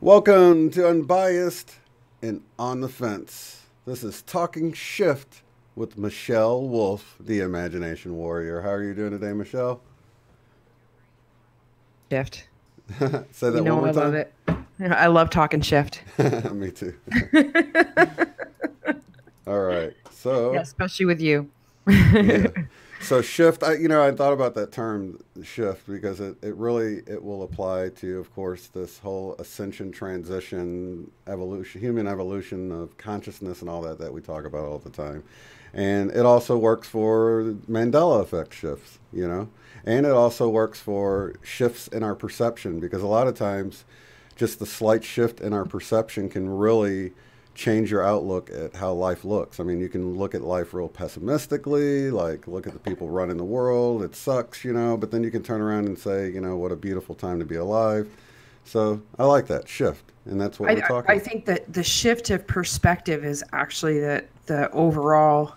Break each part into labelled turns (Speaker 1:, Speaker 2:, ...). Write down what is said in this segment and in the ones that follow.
Speaker 1: Welcome to Unbiased and On the Fence. This is Talking Shift with Michelle Wolfe, the Imagination Warrior. How are you doing today, Michelle?
Speaker 2: Shift.
Speaker 1: Say that one more
Speaker 2: I
Speaker 1: time.
Speaker 2: love it. I love talking shift.
Speaker 1: Me too. All right.
Speaker 2: Yeah,
Speaker 1: So,
Speaker 2: especially with you.
Speaker 1: yeah. So shift, I thought about that term shift because it will apply to, of course, this whole ascension, transition, evolution, human evolution of consciousness and all that we talk about all the time. And it also works for Mandela effect shifts, and it also works for shifts in our perception because a lot of times just the slight shift in our perception can really change your outlook at how life looks. I mean, you can look at life real pessimistically, like look at the people running the world, it sucks, but then you can turn around and say, what a beautiful time to be alive. So I like that shift, and that's what we're talking
Speaker 2: I
Speaker 1: about.
Speaker 2: think that the shift of perspective is actually the overall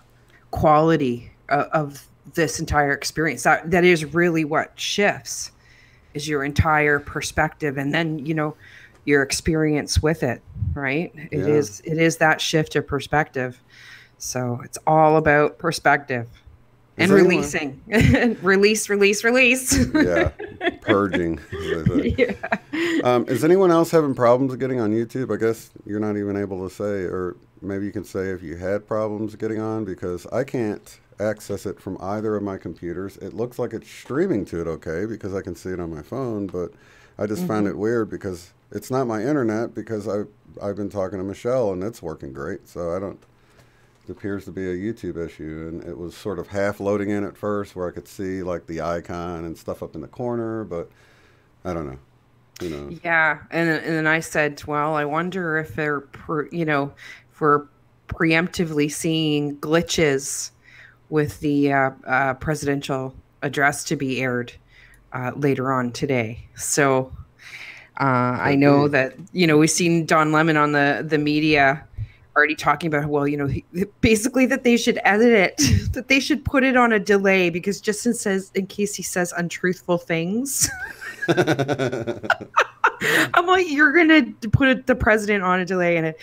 Speaker 2: quality of this entire experience. That is really what shifts, is your entire perspective, and then your experience with it, right? It
Speaker 1: Yeah.
Speaker 2: is that shift of perspective. So it's all about perspective
Speaker 1: Is
Speaker 2: and
Speaker 1: anyone?
Speaker 2: releasing. Release.
Speaker 1: Yeah. Purging.
Speaker 2: Yeah.
Speaker 1: Is anyone else having problems getting on YouTube? I guess you're not even able to say, or maybe you can say if you had problems getting on, because I can't access it from either of my computers. It looks like it's streaming to it okay because I can see it on my phone, but I just found it weird because it's not my internet, because I've been talking to Michelle and it's working great. So I don't. It appears to be a YouTube issue, and it was sort of half loading in at first where I could see like the icon and stuff up in the corner, but I don't know. Who knows?
Speaker 2: Yeah, and then I said, well, I wonder if if we're preemptively seeing glitches with the presidential address to be aired later on today. So I
Speaker 1: Could
Speaker 2: know
Speaker 1: be.
Speaker 2: that we've seen Don Lemon on the media already talking about, well, basically that they should edit it, that they should put it on a delay because in case he says untruthful things. I'm like, you're gonna put the president on a delay, and I'm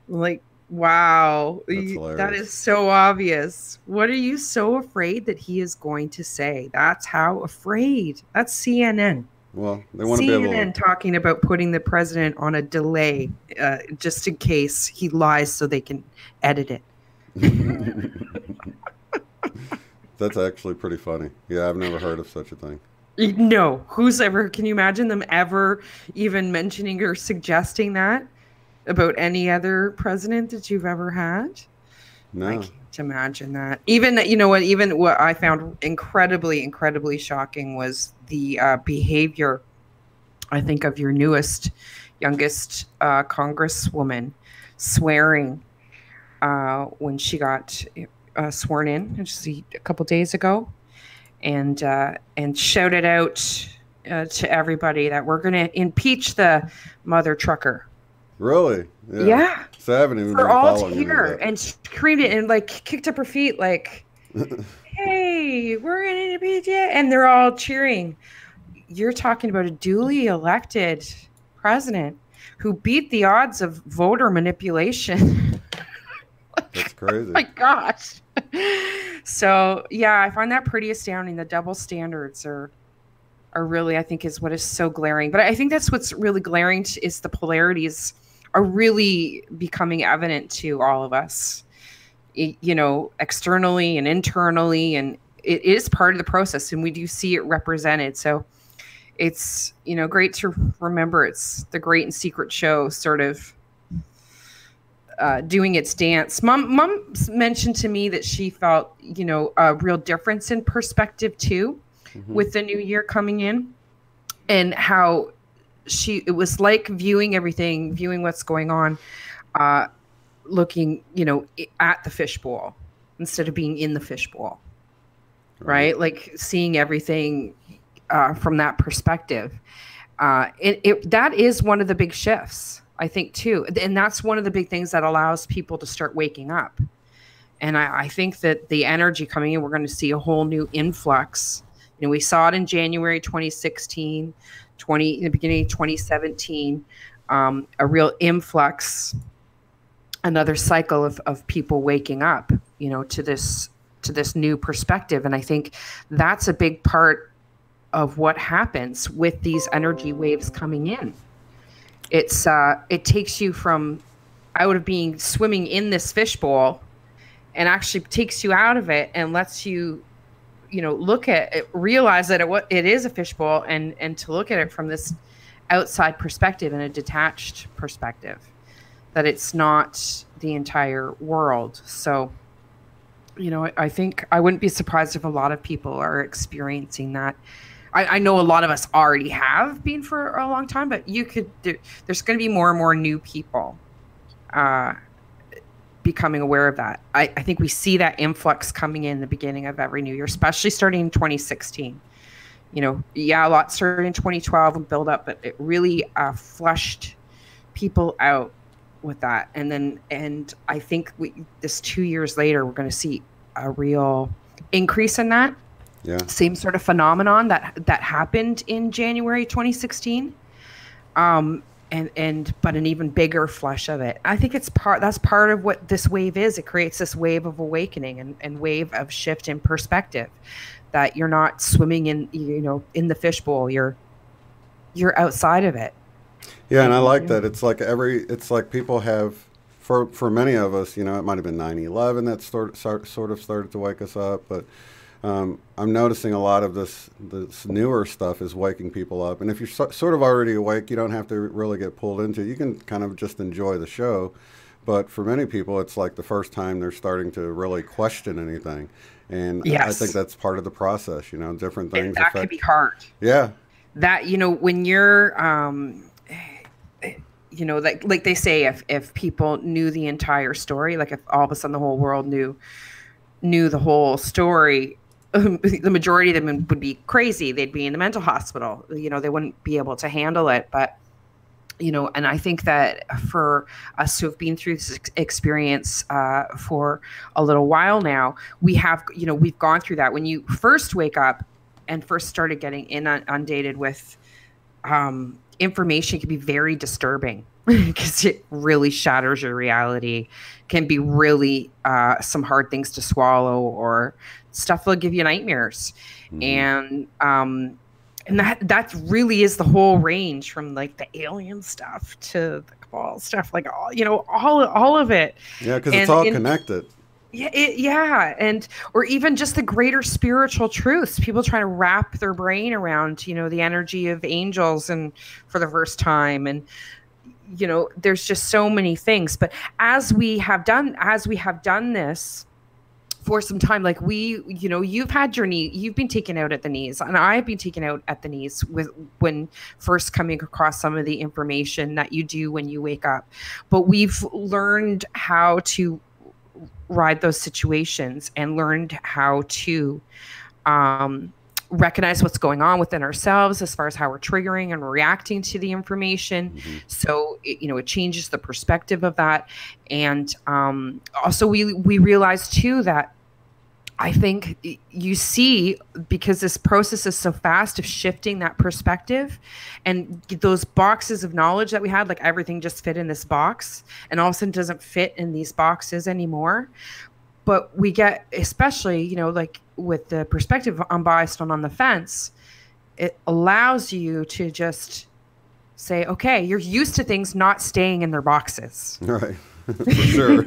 Speaker 2: like, wow,
Speaker 1: That's
Speaker 2: that
Speaker 1: hilarious.
Speaker 2: is so obvious. What are you so afraid that he is going to say? That's how afraid. That's CNN.
Speaker 1: Well, they want to be able
Speaker 2: CNN talking about putting the president on a delay just in case he lies so they can edit it.
Speaker 1: to. That's actually pretty funny. Yeah, I've never heard of such a thing.
Speaker 2: No, can you imagine them ever even mentioning or suggesting that about any other president that you've ever had? I
Speaker 1: No.
Speaker 2: can't imagine that. Even, even what I found incredibly, incredibly shocking was the behavior, I think, of your youngest congresswoman swearing when she got sworn in just a couple days ago, and shouted out to everybody that we're going to impeach the mother trucker.
Speaker 1: Really? Yeah.
Speaker 2: Yeah,
Speaker 1: So I haven't even
Speaker 2: for
Speaker 1: been
Speaker 2: all to
Speaker 1: following any
Speaker 2: hear,
Speaker 1: of
Speaker 2: and screamed it and like kicked up her feet like,
Speaker 1: that.
Speaker 2: hey, we're going to impeach it. And they're all cheering. You're talking about a duly elected president who beat the odds of voter manipulation.
Speaker 1: That's crazy.
Speaker 2: My gosh. So yeah, I find that pretty astounding. The double standards are really, I think, is what is so glaring. But I think that's what's really glaring is the polarities are really becoming evident to all of us, externally and internally, and it is part of the process, and we do see it represented. So it's great to remember it's the great and secret show sort of doing its dance. Mom mentioned to me that she felt a real difference in perspective too with the new year coming in, and how it was like viewing what's going on, looking at the fishbowl instead of being in the fishbowl, right? Like seeing everything from that perspective. That is one of the big shifts, I think, too. And that's one of the big things that allows people to start waking up. And I think that the energy coming in, we're going to see a whole new influx. We saw it in January 2016, in the beginning of 2017. a real influx, another cycle of people waking up, you know, to this new perspective. And I think that's a big part of what happens with these energy waves coming in. It takes you from out of being swimming in this fishbowl, and actually takes you out of it and lets you, you know, look at it, realize that it is a fishbowl, and to look at it from this outside perspective and a detached perspective, that it's not the entire world. So, you know, I think I wouldn't be surprised if a lot of people are experiencing that. I know a lot of us already have been for a long time, but there's going to be more and more new people becoming aware of that. I think we see that influx coming in the beginning of every new year, especially starting in 2016. You know, yeah, a lot started in 2012 and build up, but it really flushed people out with that. And I think this 2 years later, we're going to see a real increase in that.
Speaker 1: Yeah.
Speaker 2: Same sort of phenomenon that happened in January 2016. But an even bigger flush of it. I think that's part of what this wave is. It creates this wave of awakening and wave of shift in perspective, that you're not swimming in, you know, in the fishbowl. You're outside of it.
Speaker 1: Yeah, and I like that. It's like people have, for many of us, you know, it might have been 9/11 that sort of started to wake us up, but I'm noticing a lot of this newer stuff is waking people up. And if you're sort of already awake, you don't have to really get pulled into it. You can kind of just enjoy the show. But for many people, it's like the first time they're starting to really question anything. And
Speaker 2: yes.
Speaker 1: I think that's part of the process, you know, different things.
Speaker 2: That can be hard.
Speaker 1: Yeah.
Speaker 2: That, you know, when you're, you know, like they say, if people knew the entire story, like if all of a sudden the whole world knew the whole story, the majority of them would be crazy. They'd be in the mental hospital. You know, they wouldn't be able to handle it. But, you know, and I think that for us who have been through this experience for a little while now, we've gone through that. When you first wake up and first started getting inundated with information, it can be very disturbing because it really shatters your reality. Can be really some hard things to swallow, or stuff that'll give you nightmares. Mm-hmm. And that really is the whole range, from like the alien stuff to the cabal stuff, like all of it.
Speaker 1: Yeah, because it's all connected.
Speaker 2: Yeah, or even just the greater spiritual truths. People trying to wrap their brain around, you know, the energy of angels and for the first time, and you know, there's just so many things. But as we have done this for some time, like you know, you've been taken out at the knees, and I've been taken out at the knees when first coming across some of the information that you do when you wake up. But we've learned how to ride those situations and learned how to recognize what's going on within ourselves as far as how we're triggering and reacting to the information. Mm-hmm. So, it changes the perspective of that. And also we realize too that I think you see, because this process is so fast of shifting that perspective, and those boxes of knowledge that we had, like everything just fit in this box, and all of a sudden doesn't fit in these boxes anymore. But we get, especially, you know, like with the perspective unbiased and on the fence, it allows you to just say, okay, you're used to things not staying in their boxes.
Speaker 1: Right. For sure.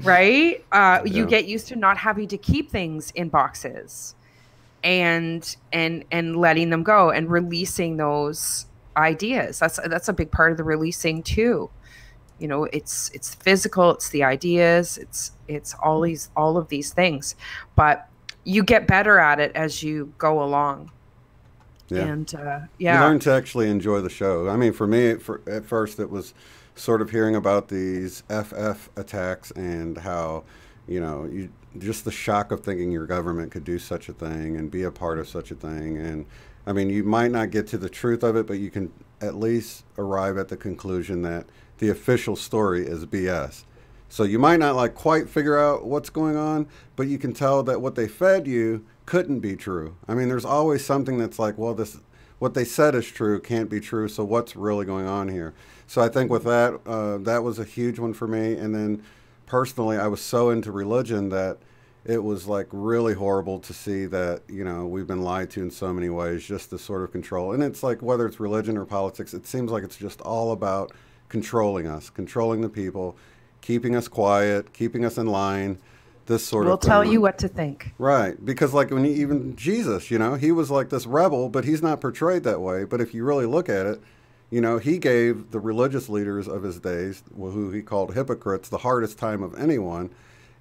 Speaker 2: Right? You get used to not having to keep things in boxes, and letting them go and releasing those ideas. That's a big part of the releasing too. You know, it's physical, it's the ideas, it's all of these things, but you get better at it as you go along. Yeah. And you
Speaker 1: learn to actually enjoy the show. I mean, for me, at first it was sort of hearing about these FF attacks and how, you know, just the shock of thinking your government could do such a thing and be a part of such a thing. And I mean, you might not get to the truth of it, but you can at least arrive at the conclusion that the official story is BS. So you might not quite figure out what's going on, but you can tell that what they fed you couldn't be true. I mean, there's always something that's like, well, what they said is true can't be true. So what's really going on here? So I think with that, that was a huge one for me. And then personally, I was so into religion that it was like really horrible to see that, you know, we've been lied to in so many ways, just to sort of control. And it's like, whether it's religion or politics, it seems like it's just all about controlling us, controlling the people, keeping us quiet, keeping us in line, this sort of thing.
Speaker 2: We'll tell you what to think.
Speaker 1: Right. Because like when even Jesus, you know, he was like this rebel, but he's not portrayed that way. But if you really look at it, you know, he gave the religious leaders of his days, who he called hypocrites, the hardest time of anyone.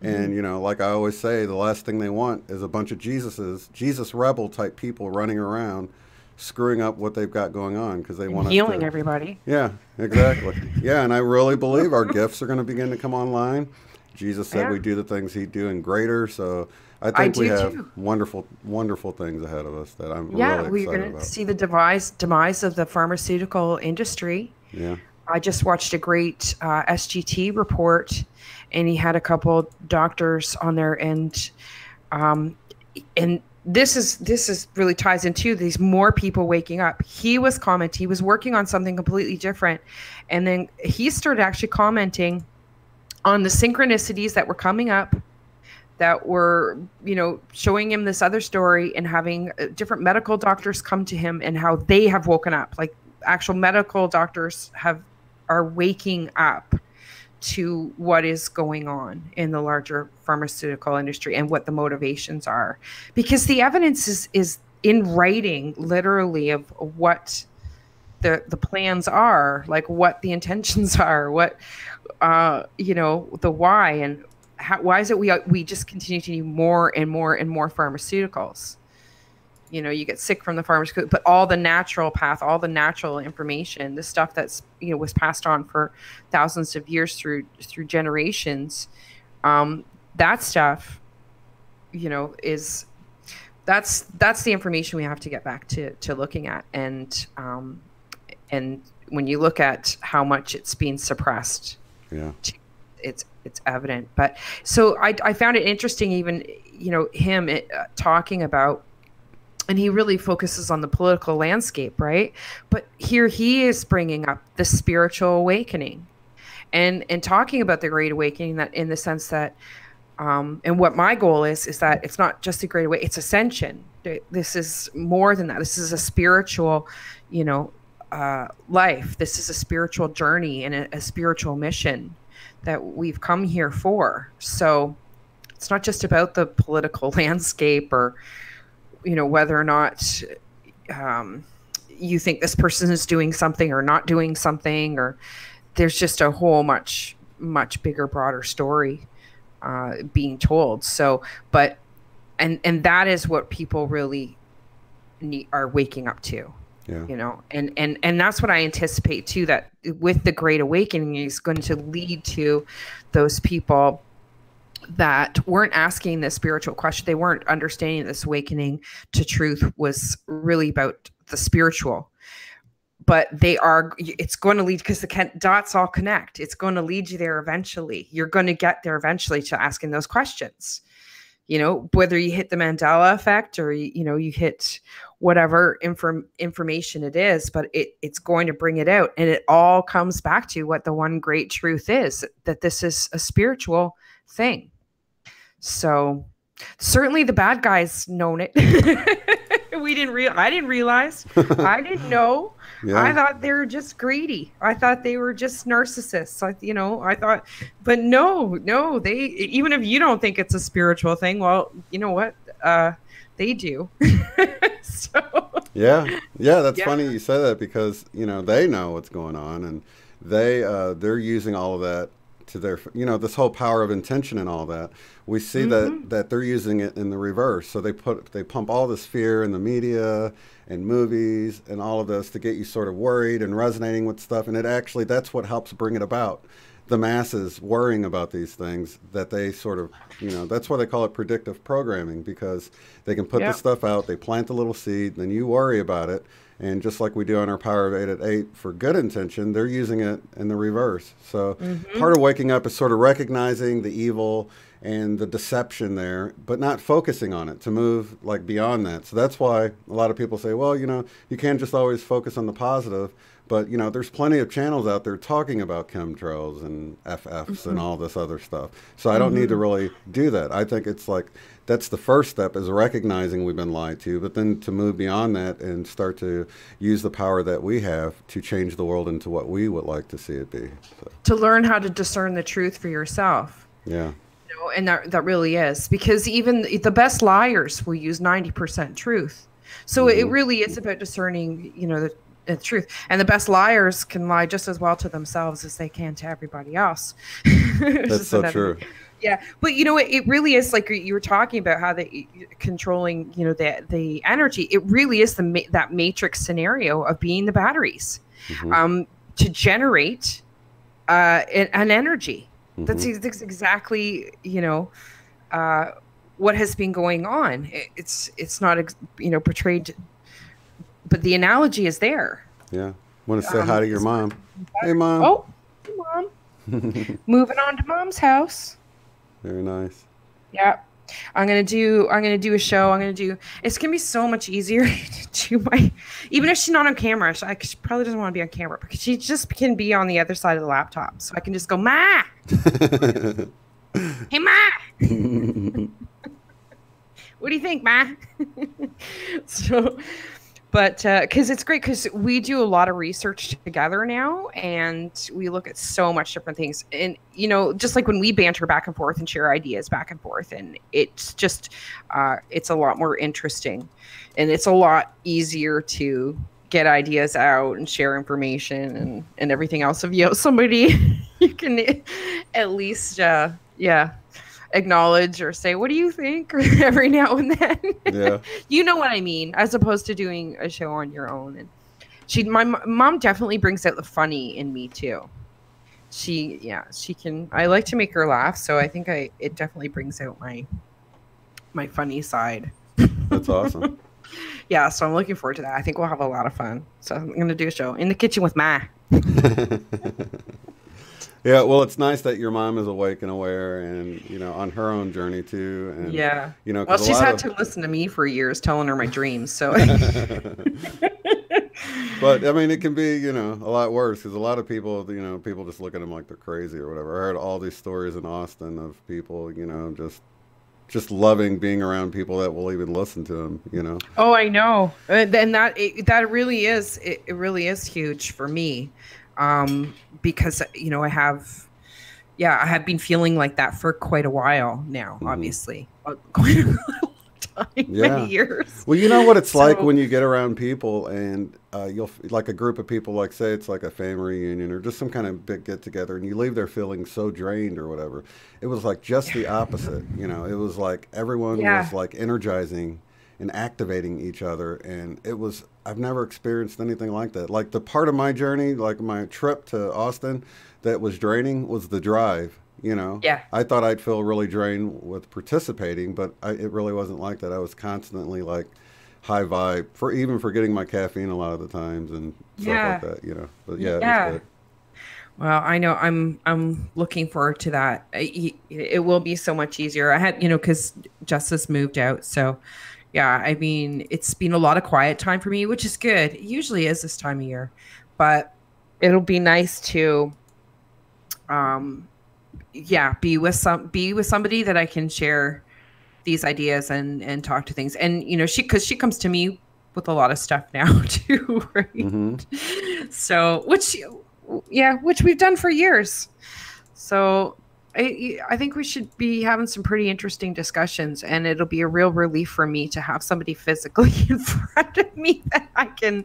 Speaker 1: And, you know, like I always say, the last thing they want is a bunch of Jesus rebel type people running around screwing up what they've got going on, because they want us
Speaker 2: healing
Speaker 1: to,
Speaker 2: everybody.
Speaker 1: Yeah, exactly. Yeah, and I really believe our gifts are going to begin to come online. Jesus said we do the things he'd do and greater. So I think we have wonderful, wonderful things ahead of us that I'm really excited about.
Speaker 2: We're going to see the demise of the pharmaceutical industry.
Speaker 1: Yeah.
Speaker 2: I just watched a great SGT report, and he had a couple doctors on there, and this is really ties into these more people waking up. He was working on something completely different, and then he started actually commenting on the synchronicities that were coming up, that were, you know, showing him this other story, and having different medical doctors come to him and how they have woken up. Like actual medical doctors are waking up to what is going on in the larger pharmaceutical industry and what the motivations are, because the evidence is in writing, literally, of what the plans are, like what the intentions are, what you know, the why, and why is it we just continue to need more and more and more pharmaceuticals. You know, you get sick from the pharmaceutical, but all the natural path, all the natural information, the stuff that's, you know, was passed on for thousands of years through generations, that stuff, you know, that's the information we have to get back to looking at. And when you look at how much it's being suppressed, it's evident. But so I found it interesting, even, you know, him talking about, and he really focuses on the political landscape, right? But here he is bringing up the spiritual awakening, and talking about the Great Awakening, that in the sense that, and what my goal is that it's not just a Great Awakening, it's ascension. This is more than that. This is a spiritual, you know, life. This is a spiritual journey and a spiritual mission that we've come here for. So it's not just about the political landscape, or, you know, whether or not you think this person is doing something or not doing something, or there's just a whole much bigger, broader story being told. So, but, and that is what people really are waking up to, you know, and that's what I anticipate too, that with the Great Awakening is going to lead to those people that weren't asking the spiritual question. They weren't understanding this awakening to truth was really about the spiritual, but it's going to lead, because the dots all connect. It's going to lead you there eventually. You're going to get there eventually to asking those questions, you know, whether you hit the Mandela effect or, you know, you hit whatever information it is, but it's going to bring it out. And it all comes back to what the one great truth is, that this is a spiritual thing. So certainly the bad guys known it. I didn't realize. I didn't know. Yeah. I thought they were just greedy. I thought they were just narcissists. I thought, but no, they, even if you don't think it's a spiritual thing, well, you know what? They do. So
Speaker 1: yeah, that's funny you say that, because, you know, they know what's going on, and they're using all of that to their, you know, this whole power of intention and all that. We see that they're using it in the reverse. So they pump all this fear in the media and movies and all of this to get you sort of worried and resonating with stuff. And that's what helps bring it about. The masses worrying about these things, that they sort of, you know, that's why they call it predictive programming, because they can put this stuff out, they plant a little seed, then you worry about it. And just like we do on our Power of 8 at 8 for good intention, they're using it in the reverse. So part of waking up is sort of recognizing the evil and the deception there, but not focusing on it to move like beyond that. So that's why a lot of people say, well, you know, you can't just always focus on the positive. But, you know, there's plenty of channels out there talking about chemtrails and FFs and all this other stuff. So I don't need to really do that. I think it's like that's the first step, is recognizing we've been lied to, but then to move beyond that and start to use the power that we have to change the world into what we would like to see it be. So.
Speaker 2: To learn how to discern the truth for yourself.
Speaker 1: Yeah.
Speaker 2: You know, and that really is, because even the best liars will use 90% truth. So it really is about discerning, you know, the truth. And the best liars can lie just as well to themselves as they can to everybody else.
Speaker 1: That's so true.
Speaker 2: Yeah, but you know, it really is like you were talking about how the controlling, you know, the energy. It really is that matrix scenario of being the batteries to generate an energy. That's exactly, you know, what has been going on. It's not, you know, portrayed, but the analogy is there.
Speaker 1: Yeah. Want to say hi to your mom. Hey, Mom.
Speaker 2: Oh, hey, Mom. Moving on to Mom's house.
Speaker 1: Very nice.
Speaker 2: Yeah. I'm gonna do a show. It's gonna be so much easier to do even if she's not on camera. She probably doesn't want to be on camera, because she just can be on the other side of the laptop. So I can just go, Ma. Hey, Ma. What do you think, Ma? So, but because it's great, because we do a lot of research together now, and we look at so much different things. And, you know, just like when we banter back and forth and share ideas back and forth, and it's just, it's a lot more interesting, and it's a lot easier to get ideas out and share information and everything else. If you have somebody you can at least, acknowledge or say, what do you think, every now and then.
Speaker 1: Yeah. You
Speaker 2: know what I mean, as opposed to doing a show on your own. And my mom definitely brings out the funny in me too. She can, I like to make her laugh, so I think it definitely brings out my funny side.
Speaker 1: That's awesome.
Speaker 2: Yeah, so I'm looking forward to that. I think we'll have a lot of fun. So I'm going to do a show in the kitchen with Ma.
Speaker 1: Yeah, well, it's nice that your mom is awake and aware, and, you know, on her own journey too. And,
Speaker 2: yeah.
Speaker 1: You know,
Speaker 2: well, she's had to listen to me for years, telling her my dreams. So.
Speaker 1: But I mean, it can be, you know, a lot worse, because a lot of people, you know, people just look at them like they're crazy or whatever. I heard all these stories in Austin of people, you know, just loving being around people that will even listen to them, you know.
Speaker 2: Oh, I know, and that really is, it really is huge for me. Because, you know, I have been feeling like that for quite a while now, obviously. Quite a long time, many years.
Speaker 1: Well, you know what it's like when you get around people and you'll, like a group of people, like say it's like a family reunion or just some kind of big get together, and you leave there feeling so drained or whatever. It was like just the opposite, you know. It was like everyone was like energizing and activating each other, and it was, I've never experienced anything like that. Like the part of my journey, like my trip to Austin, that was draining was the drive, you know.
Speaker 2: Yeah.
Speaker 1: I thought I'd feel really drained with participating, but it really wasn't like that. I was constantly like high vibe, even for getting my caffeine a lot of the times and stuff like that, you know. But yeah, it was good.
Speaker 2: Well, I know I'm looking forward to that. It will be so much easier. I had, you know, because Justice moved out, so yeah, I mean, it's been a lot of quiet time for me, which is good. It usually is this time of year, but it'll be nice to, be with somebody that I can share these ideas and talk to things. And, you know, because she comes to me with a lot of stuff now too, right? So, which we've done for years. So I think we should be having some pretty interesting discussions, and it'll be a real relief for me to have somebody physically in front of me that I can,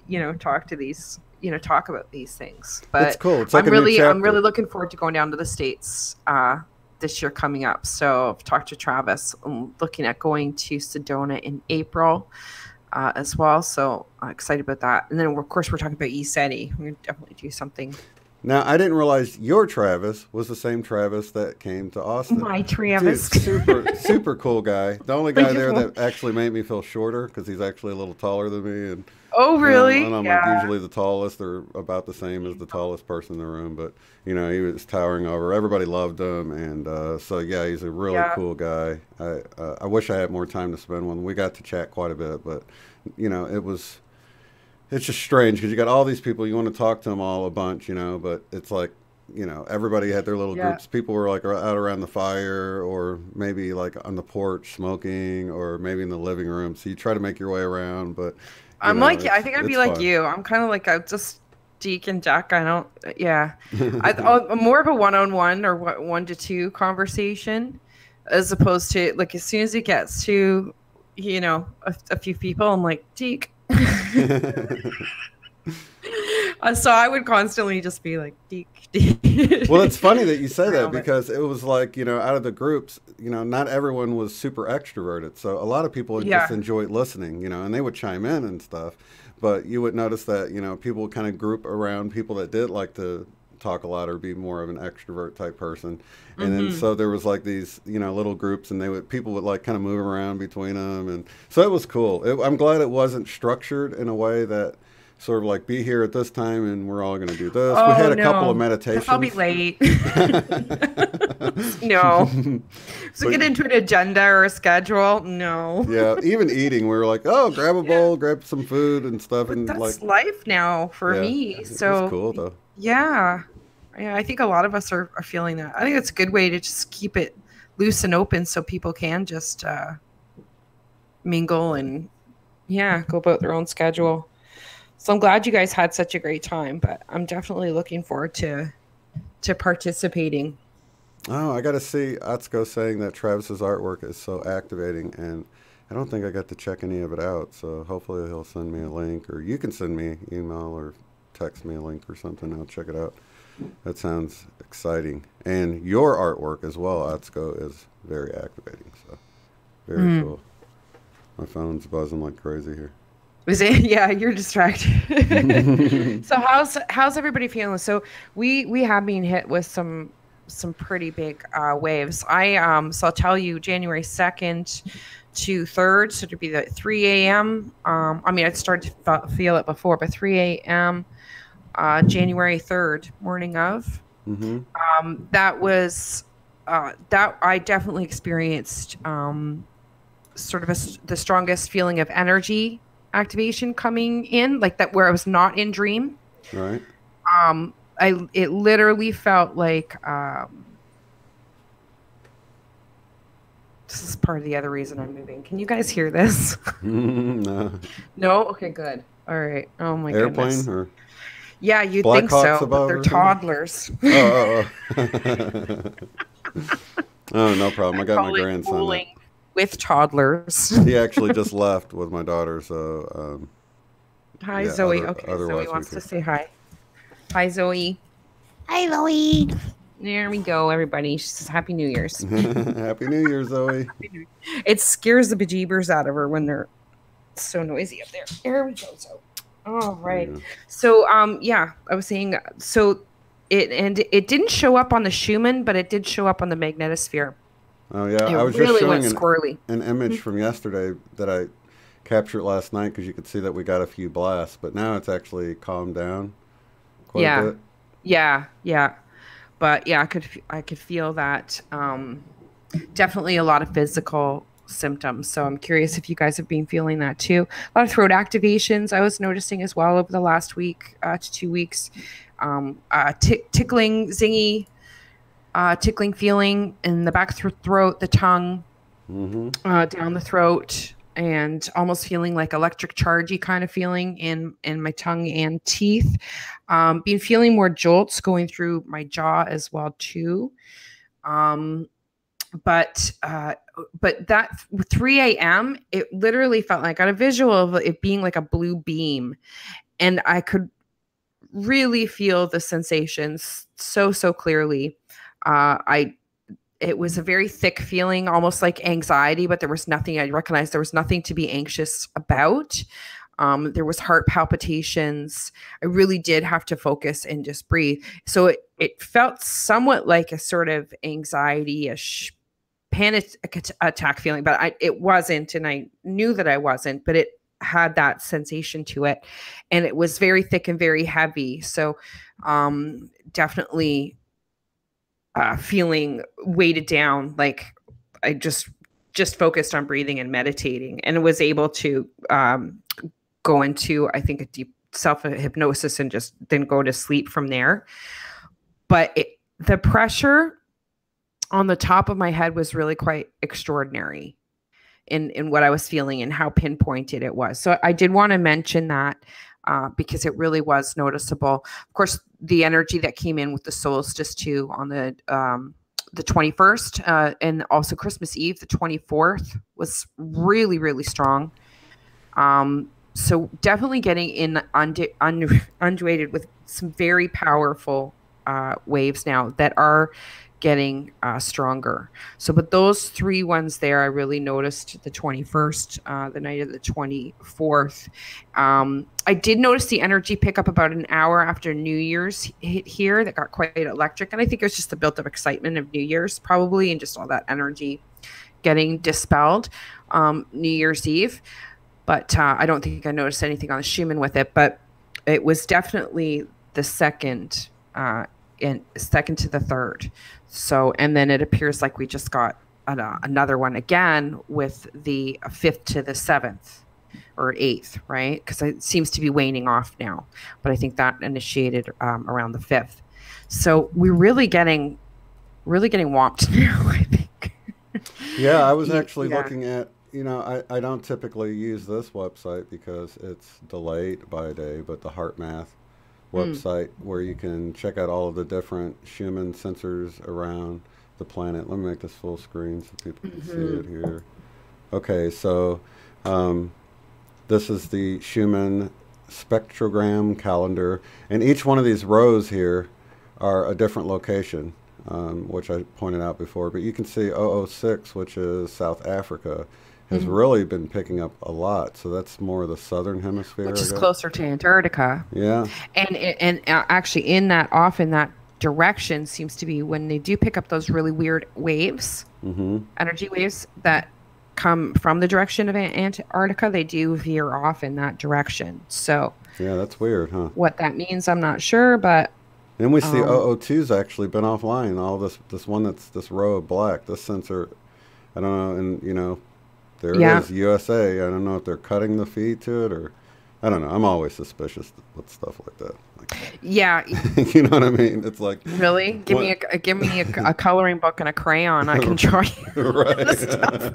Speaker 2: you know, talk to these, you know, talk about these things. But
Speaker 1: it's cool. It's like
Speaker 2: I'm really looking forward to going down to the States this year coming up. So I've talked to Travis. I'm looking at going to Sedona in April as well. So I'm excited about that. And then of course we're talking about ESETI. We're gonna definitely do something
Speaker 1: Now, I didn't realize your Travis was the same Travis that came to Austin.
Speaker 2: My
Speaker 1: Dude,
Speaker 2: Travis.
Speaker 1: super cool guy. The only guy there that actually made me feel shorter because he's actually a little taller than me, and
Speaker 2: Oh,
Speaker 1: and
Speaker 2: really?
Speaker 1: I'm like
Speaker 2: Yeah.
Speaker 1: usually the tallest or about the same as the tallest person in the room. But he was towering over. Everybody loved him, and so yeah, he's a really
Speaker 2: Yeah.
Speaker 1: cool guy. I wish I had more time to spend with him. We got to chat quite a bit, but it was it's just strange because you got all these people you want to talk to them all a bunch, but it's like everybody had their little
Speaker 2: Yeah.
Speaker 1: groups. People were like out around the fire, or maybe like on the porch smoking, or maybe in the living room. So you try to make your way around, but
Speaker 2: I'm like, yeah, I
Speaker 1: it's
Speaker 2: think I'd be
Speaker 1: it's
Speaker 2: like
Speaker 1: fun.
Speaker 2: you. I'm kind of like a just Deke and Jack. I don't, yeah. I'm more of a one-on-one or one to two conversation as opposed to like as soon as it gets to, a few people, I'm like, Deke. So I would constantly just be like, Deke, Deke.
Speaker 1: Well, it's funny that you say that
Speaker 2: Around it.
Speaker 1: because it was like, out of the groups, not everyone was super extroverted. So a lot of people just
Speaker 2: Yeah.
Speaker 1: enjoyed listening, and they would chime in and stuff. But you would notice that, people would kind of group around people that did like to talk a lot or be more of an extrovert type person. And then
Speaker 2: Hmm.
Speaker 1: so there was like these, little groups, and people would like kind of move around between them. And so it was cool. I'm glad it wasn't structured in a way that sort of like be here at this time and we're all going to do this. We
Speaker 2: Oh
Speaker 1: had a couple of
Speaker 2: no, because I'll be
Speaker 1: meditations.
Speaker 2: late. No. So
Speaker 1: But
Speaker 2: get into an agenda or a schedule. No.
Speaker 1: yeah, even eating, we were like, oh, grab a
Speaker 2: Yeah.
Speaker 1: bowl, grab some food and stuff,
Speaker 2: But
Speaker 1: and like,
Speaker 2: that's life now for
Speaker 1: yeah,
Speaker 2: me.
Speaker 1: it was
Speaker 2: So
Speaker 1: cool though.
Speaker 2: yeah. Yeah, I think a lot of us are feeling that. I think it's a good way to just keep it loose and open so people can just mingle and yeah, go about their own schedule. So I'm glad you guys had such a great time, but I'm definitely looking forward to participating.
Speaker 1: Oh, I got to see Atsuko saying that Travis's artwork is so activating, and I don't think I got to check any of it out. So hopefully he'll send me a link, or you can send me an email or text me a link or something. I'll check it out. That sounds exciting. And your artwork as well, Atsuko, is very activating. So very
Speaker 2: Mm.
Speaker 1: cool. My phone's buzzing like crazy here.
Speaker 2: Was it? Yeah, you're distracted. So how's everybody feeling? So we have been hit with some pretty big waves. So I'll tell you January 2nd to 3rd, so to be the 3 a.m. I mean, I'd started to feel it before, but 3 a.m. January 3rd, morning of.
Speaker 1: Mm-hmm.
Speaker 2: That was that I definitely experienced sort of the strongest feeling of energy activation coming in, like that where I was not in dream.
Speaker 1: Right.
Speaker 2: It literally felt like this is part of the other reason I'm moving. Can you guys hear this?
Speaker 1: No.
Speaker 2: No? Okay, good. All right. Oh my
Speaker 1: Airplane
Speaker 2: goodness.
Speaker 1: or
Speaker 2: Yeah, you'd think
Speaker 1: Blackhawks
Speaker 2: so, but
Speaker 1: above
Speaker 2: they're
Speaker 1: or something?
Speaker 2: toddlers.
Speaker 1: Oh, oh, oh. Oh, no problem. I
Speaker 2: I
Speaker 1: got my
Speaker 2: call it
Speaker 1: grandson.
Speaker 2: fooling with toddlers.
Speaker 1: He actually just left with my daughter, so
Speaker 2: Hi,
Speaker 1: yeah.
Speaker 2: Zoe. Okay, Zoe
Speaker 1: Otherwise, we
Speaker 2: wants to
Speaker 1: could.
Speaker 2: say hi. Hi, Zoe.
Speaker 3: Hi, Zoe.
Speaker 2: There we go, everybody. She says Happy New Year's.
Speaker 1: Happy New Year, Zoe.
Speaker 2: It scares the bejeebers out of her when they're so noisy up there. There we go, Zoe. All right.
Speaker 1: Yeah.
Speaker 2: So, yeah, I was saying, so it didn't show up on the Schumann, but it did show up on the magnetosphere.
Speaker 1: Oh yeah,
Speaker 2: It
Speaker 1: I was just
Speaker 2: really
Speaker 1: showing
Speaker 2: went squirrely.
Speaker 1: an image from yesterday that I captured last night because you could see that we got a few blasts, but now it's actually calmed down quite
Speaker 2: Yeah.
Speaker 1: a bit.
Speaker 2: Yeah. But yeah, I could feel that. Definitely a lot of physical symptoms. So I'm curious if you guys have been feeling that too. A lot of throat activations I was noticing as well over the last week to 2 weeks. Tickling, zingy, tickling feeling in the back throat, the tongue,
Speaker 1: Mm-hmm.
Speaker 2: down the throat, and almost feeling like electric chargey kind of feeling in my tongue and teeth. Been feeling more jolts going through my jaw as well too. But that 3 a.m. it literally felt like I got a visual of it being like a blue beam, and I could really feel the sensations so clearly. It was a very thick feeling, almost like anxiety, but there was nothing I recognized. There was nothing to be anxious about. There was heart palpitations. I really did have to focus and just breathe. So it felt somewhat like a sort of anxiety-ish panic attack feeling, but it wasn't, and I knew that I wasn't, but it had that sensation to it, and it was very thick and very heavy. So definitely feeling weighted down. Like I just focused on breathing and meditating, and was able to go into, I think, a deep self-hypnosis and just then go to sleep from there. But the pressure on the top of my head was really quite extraordinary in what I was feeling and how pinpointed it was. So I did want to mention that because it really was noticeable. Of course, the energy that came in with the solstice too on the 21st and also Christmas Eve, the 24th, was really, really strong. So definitely getting in undulated with some very powerful waves now that are getting stronger. So, but those three ones there, I really noticed the 21st, the night of the 24th. I did notice the energy pick up about an hour after New Year's hit here. That got quite electric. And I think it was just the built-up excitement of New Year's probably, and just all that energy getting dispelled New Year's Eve. But I don't think I noticed anything on the Schumann with it. But it was definitely the second and second to the third. So, and then it appears like we just got another one again with the 5th to the 7th or 8th, right? Because it seems to be waning off now. But I think that initiated around the 5th. So we're really getting whomped now, I think.
Speaker 1: Yeah, I was actually looking at, I don't typically use this website because it's delayed by a day, but the HeartMath website where you can check out all of the different Schumann sensors around the planet. Let me make this full screen so people can see it here. Okay, so this is the Schumann spectrogram calendar, and each one of these rows here are a different location, which I pointed out before. But you can see 006, which is South Africa, has really been picking up a lot. So that's more the southern hemisphere,
Speaker 2: which is closer to Antarctica.
Speaker 1: Yeah.
Speaker 2: And actually in that direction seems to be when they do pick up those really weird waves, energy waves that come from the direction of Antarctica, they do veer off in that direction. So
Speaker 1: yeah, that's weird, huh? What
Speaker 2: that means, I'm not sure, but
Speaker 1: then we see 002's actually been offline. All this one that's this row of black, this sensor, I don't know, and there it is, USA. I don't know if they're cutting the feed to it or, I don't know. I'm always suspicious with stuff like that.
Speaker 2: Yeah.
Speaker 1: You know what I mean? It's like,
Speaker 2: really? Give me a coloring book and a crayon. I can draw you
Speaker 1: right.
Speaker 2: stuff.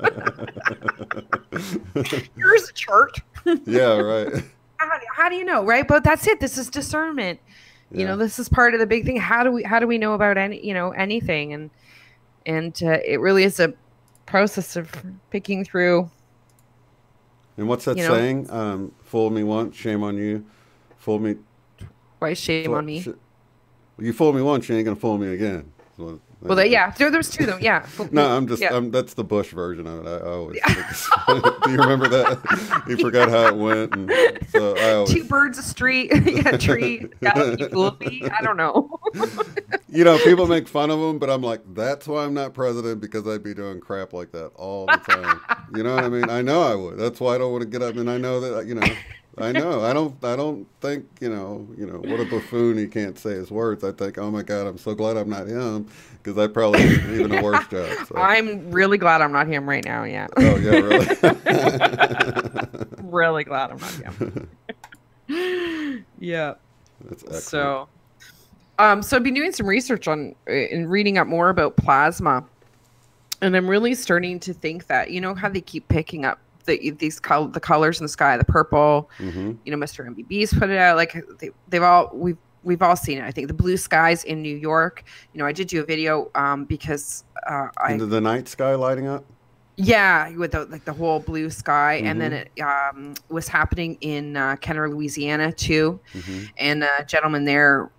Speaker 2: Here's a chart.
Speaker 1: Yeah, right.
Speaker 2: How do you know, right? But that's it. This is discernment. Yeah. This is part of the big thing. How do we know about anything? And it really is a process of picking through.
Speaker 1: And what's that saying? Fool me once, shame on you. Fool me.
Speaker 2: Why shame on me?
Speaker 1: You fool me once, you ain't gonna fool me again.
Speaker 2: Well, there's two of them. Yeah.
Speaker 1: No, that's the Bush version of it. I always. Do you remember that? You forgot how it went, and so I always.
Speaker 2: Two birds a tree. You fooled me. I don't know.
Speaker 1: People make fun of them, but I'm like, that's why I'm not president, because I'd be doing crap like that all the time. You know what I mean? I know I would. That's why I don't want to get up, and I know that I know. I don't think, what a buffoon, he can't say his words. I think, oh my God, I'm so glad I'm not him, because I probably do even a worse job. So.
Speaker 2: I'm really glad I'm not him right now, yeah.
Speaker 1: Oh, yeah, really?
Speaker 2: Really glad I'm not him. Yeah.
Speaker 1: That's excellent.
Speaker 2: So I've been doing some research on and reading up more about plasma. And I'm really starting to think that, how they keep picking up the colors in the sky, the purple, Mr. MBB's put it out, like we've all seen it. I think the blue skies in New York, I did do a video because
Speaker 1: into the night sky lighting up.
Speaker 2: Yeah, with the whole blue sky, and then it was happening in Kenner, Louisiana too, and a gentleman there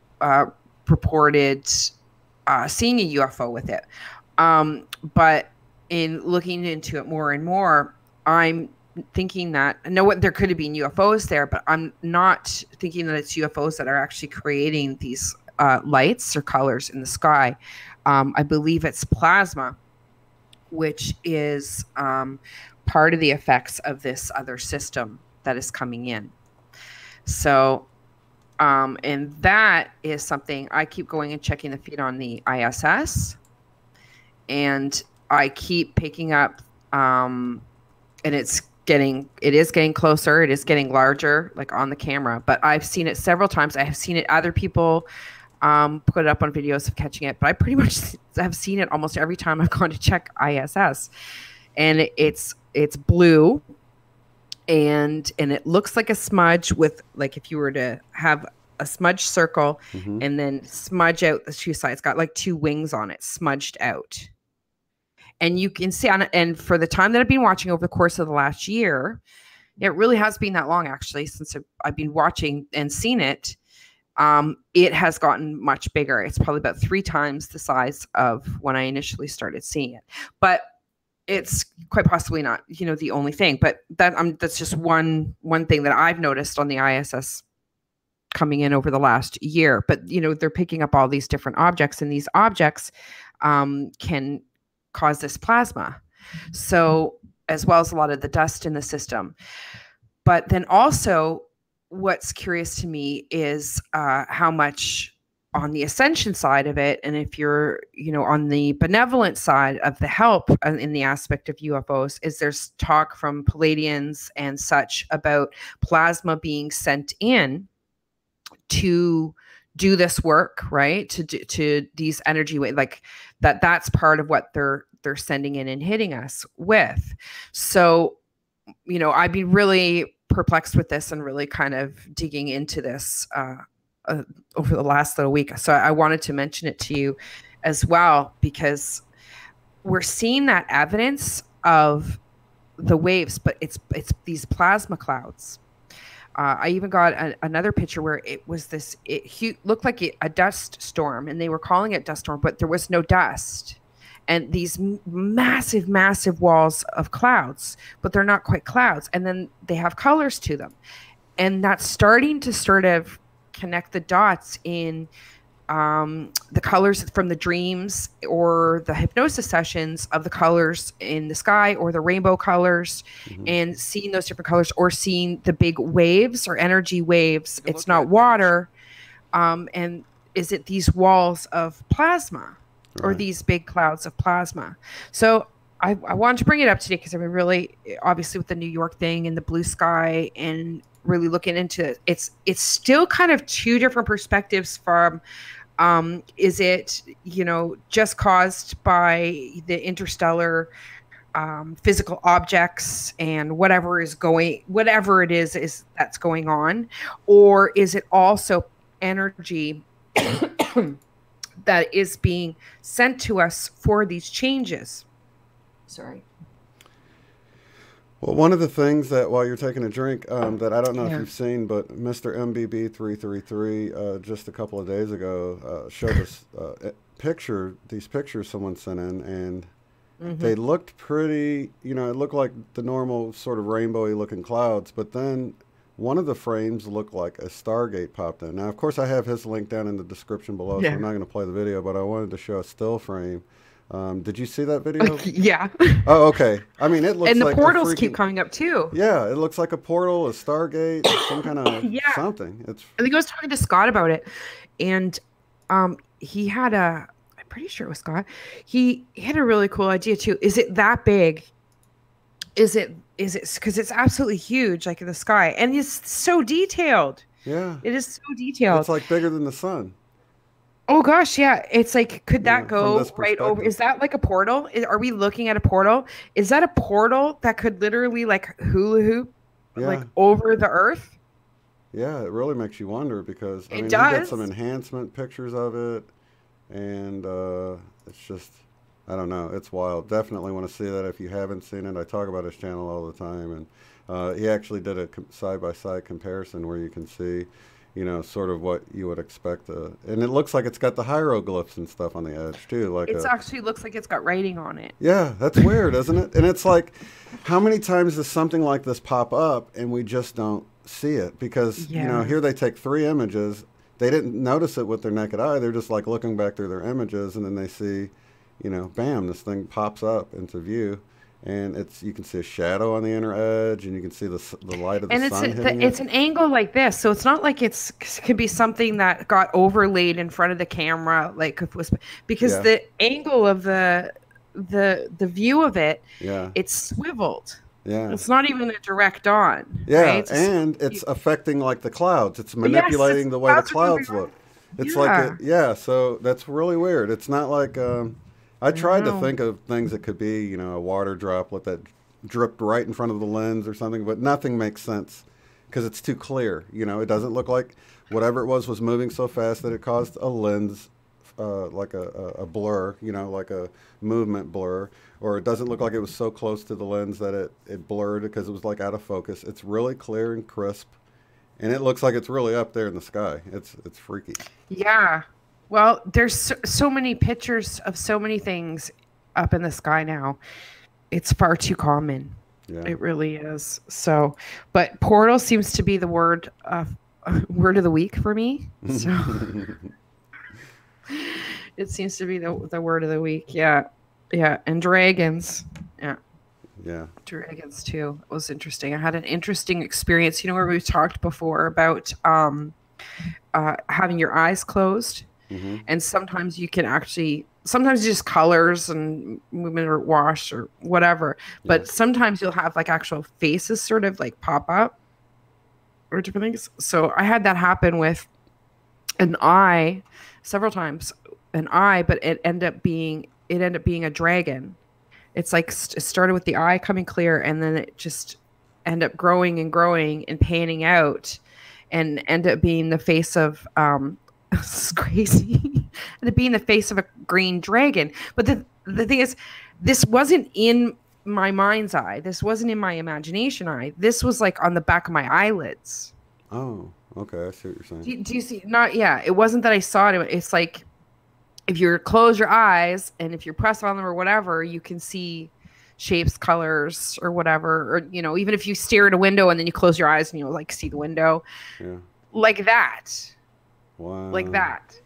Speaker 2: purported seeing a UFO with it. But in looking into it more and more, I'm thinking that, I know what there could have been UFOs there, but I'm not thinking that it's UFOs that are actually creating these lights or colors in the sky. I believe it's plasma, which is part of the effects of this other system that is coming in. So, and that is something I keep going and checking the feed on the ISS, and I keep picking up, and it is getting closer. It is getting larger, like on the camera, but I've seen it several times. I have seen it, other people put it up on videos of catching it, but I pretty much have seen it almost every time I've gone to check ISS, and it's blue, and it looks like a smudge with, like, if you were to have a smudge circle and then smudge out the two sides, got like two wings on it, smudged out. And you can see on it, and for the time that I've been watching over the course of the last year, it really has been that long, actually, since I've been watching and seen it. It has gotten much bigger. It's probably about 3 times the size of when I initially started seeing it. But it's quite possibly not, the only thing. But that's just one thing that I've noticed on the ISS coming in over the last year. But they're picking up all these different objects, and these objects can cause this plasma. So, as well as a lot of the dust in the system. But then also, what's curious to me is how much on the ascension side of it, and if you're, on the benevolent side of the help in the aspect of UFOs, is there's talk from Palladians and such about plasma being sent in to do this work, right? To these energy waves, like that's part of what they're sending in and hitting us with. So, I've been really perplexed with this and really kind of digging into this over the last little week. So I wanted to mention it to you as well, because we're seeing that evidence of the waves, but it's these plasma clouds. I even got another picture where it was it looked like a dust storm, and they were calling it dust storm, but there was no dust. And these massive, massive walls of clouds, but they're not quite clouds. And then they have colors to them. And that's starting to sort of connect the dots in the colors from the dreams or the hypnosis sessions of the colors in the sky, or the rainbow colors, and seeing those different colors, or seeing the big waves or energy waves. It's not water. And is it these walls of plasma? Or these big clouds of plasma. So I wanted to bring it up today because I've been really, obviously with the New York thing and the blue sky, and really looking into it. It's still kind of 2 different perspectives from, is it, just caused by the interstellar physical objects and whatever it is that's going on, or is it also energy that is being sent to us for these changes? Sorry.
Speaker 1: Well, one of the things that, while you're taking a drink, that I don't know if you've seen, but Mr. MBB333 just a couple of days ago showed us these pictures someone sent in, and they looked pretty, it looked like the normal sort of rainbowy looking clouds, but then one of the frames looked like a Stargate popped in. Now, of course, I have his link down in the description below, so I'm not going to play the video, but I wanted to show a still frame. Did you see that video?
Speaker 2: Yeah.
Speaker 1: Oh, okay. I mean, it looks like...
Speaker 2: And the portals keep coming up, too.
Speaker 1: Yeah, it looks like a portal, a Stargate, some kind of something. I
Speaker 2: think I was talking to Scott about it, and he had I'm pretty sure it was Scott. He had a really cool idea, too. Is it that big? Is it because it's absolutely huge, like in the sky, and it's so detailed.
Speaker 1: Yeah,
Speaker 2: it is so detailed.
Speaker 1: It's like bigger than the sun.
Speaker 2: Oh gosh, yeah. It's like, could that go right over? Is that like a portal? Are we looking at a portal? Is that a portal that could literally like hula hoop, like over the Earth?
Speaker 1: Yeah, it really makes you wonder, because I mean, you get some enhancement pictures of it, and it's just, I don't know. It's wild. Definitely want to see that if you haven't seen it. I talk about his channel all the time, and he actually did a side-by-side comparison where you can see, you know, sort of what you would expect. And it looks like it's got the hieroglyphs and stuff on the edge too. Like
Speaker 2: It actually looks like it's got writing on it.
Speaker 1: yeah, that's weird, isn't it? And it's like, how many times does something like this pop up and we just don't see it? Because, you know, here they take 3 images. They didn't notice it with their naked eye. They're just like looking back through their images, and then they see, you know, bam, this thing pops up into view. And you can see a shadow on the inner edge, and you can see the light of the sun hitting it.
Speaker 2: It's an angle like this, so it's not like could be something that got overlaid in front of the camera, like if it was, because the angle of the view of it, it's swiveled. Yeah, it's not even a direct on.
Speaker 1: Yeah,
Speaker 2: right?
Speaker 1: and it's affecting like the clouds. It's manipulating the way the clouds look. It's so that's really weird. It's not like. I tried to think of things that could be, you know, a water droplet that dripped right in front of the lens or something, but nothing makes sense because it's too clear. You know, it doesn't look like whatever it was moving so fast that it caused a lens, like a blur, you know, like a movement blur, or it doesn't look like it was so close to the lens that it blurred because it was like out of focus. It's really clear and crisp, and it looks like it's really up there in the sky. It's freaky.
Speaker 2: Yeah. Well, there's so many pictures of so many things up in the sky now. It's far too common. Yeah. It really is. So, but portal seems to be the word of the week for me. So it seems to be the word of the week. Yeah. Yeah. And dragons. Yeah.
Speaker 1: Yeah.
Speaker 2: Dragons too. It was interesting. I had an interesting experience, you know, where we've talked before about having your eyes closed. Mm-hmm. And sometimes you can sometimes just colors and movement or wash or whatever. But sometimes you'll have like actual faces sort of like pop up or different things. So I had that happen with an eye several times, but it ended up being a dragon. It's like it started with the eye coming clear, and then it just ended up growing and growing and panning out and ended up being the face of, this is crazy. And it being the face of a green dragon. But the thing is, this wasn't in my mind's eye. This wasn't in my imagination eye. This was like on the back of my eyelids.
Speaker 1: Oh, okay. I see what you're saying.
Speaker 2: Do you see? It wasn't that I saw it. It's like if you close your eyes and if you press on them or whatever, you can see shapes, colors, or whatever. Or, you know, even if you stare at a window and then you close your eyes and you'll like see the window. Yeah. Like that.
Speaker 1: Wow.
Speaker 2: Like that.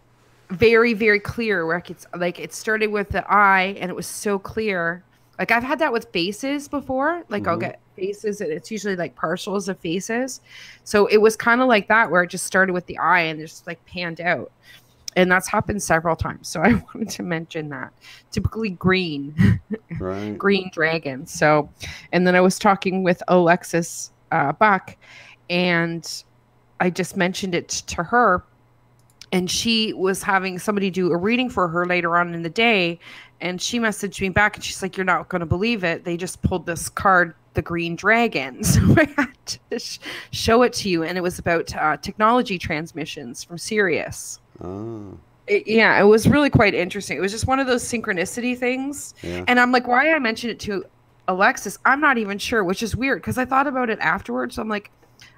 Speaker 2: Very, very clear. Where it started with the eye and it was so clear. Like I've had that with faces before. Like I'll get faces and it's usually like partials of faces. So it was kind of like that where it just started with the eye and just like panned out. And that's happened several times. So I wanted to mention that. Typically green.
Speaker 1: Right.
Speaker 2: Green dragon. So, and then I was talking with Alexis Buck and I just mentioned it to her. And she was having somebody do a reading for her later on in the day. And she messaged me back and she's like, you're not going to believe it. They just pulled this card, the Green Dragon. So I had to show it to you. And it was about technology transmissions from Sirius.
Speaker 1: Oh.
Speaker 2: It was really quite interesting. It was just one of those synchronicity things. Yeah. And I'm like, why I mentioned it to Alexis, I'm not even sure, which is weird because I thought about it afterwards. So I'm like,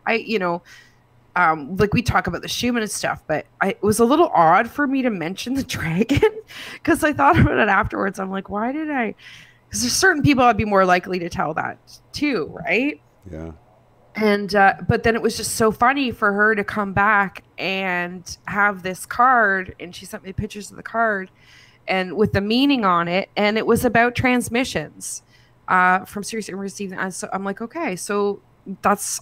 Speaker 2: like we talk about the Schumann and stuff, but it was a little odd for me to mention the dragon because I thought about it afterwards. I'm like, why did I? Because there's certain people I'd be more likely to tell that too, right?
Speaker 1: Yeah.
Speaker 2: And but then it was just so funny for her to come back and have this card, and she sent me pictures of the card, and with the meaning on it, and it was about transmissions from Sirius and receiving. So I'm like, okay, so. That's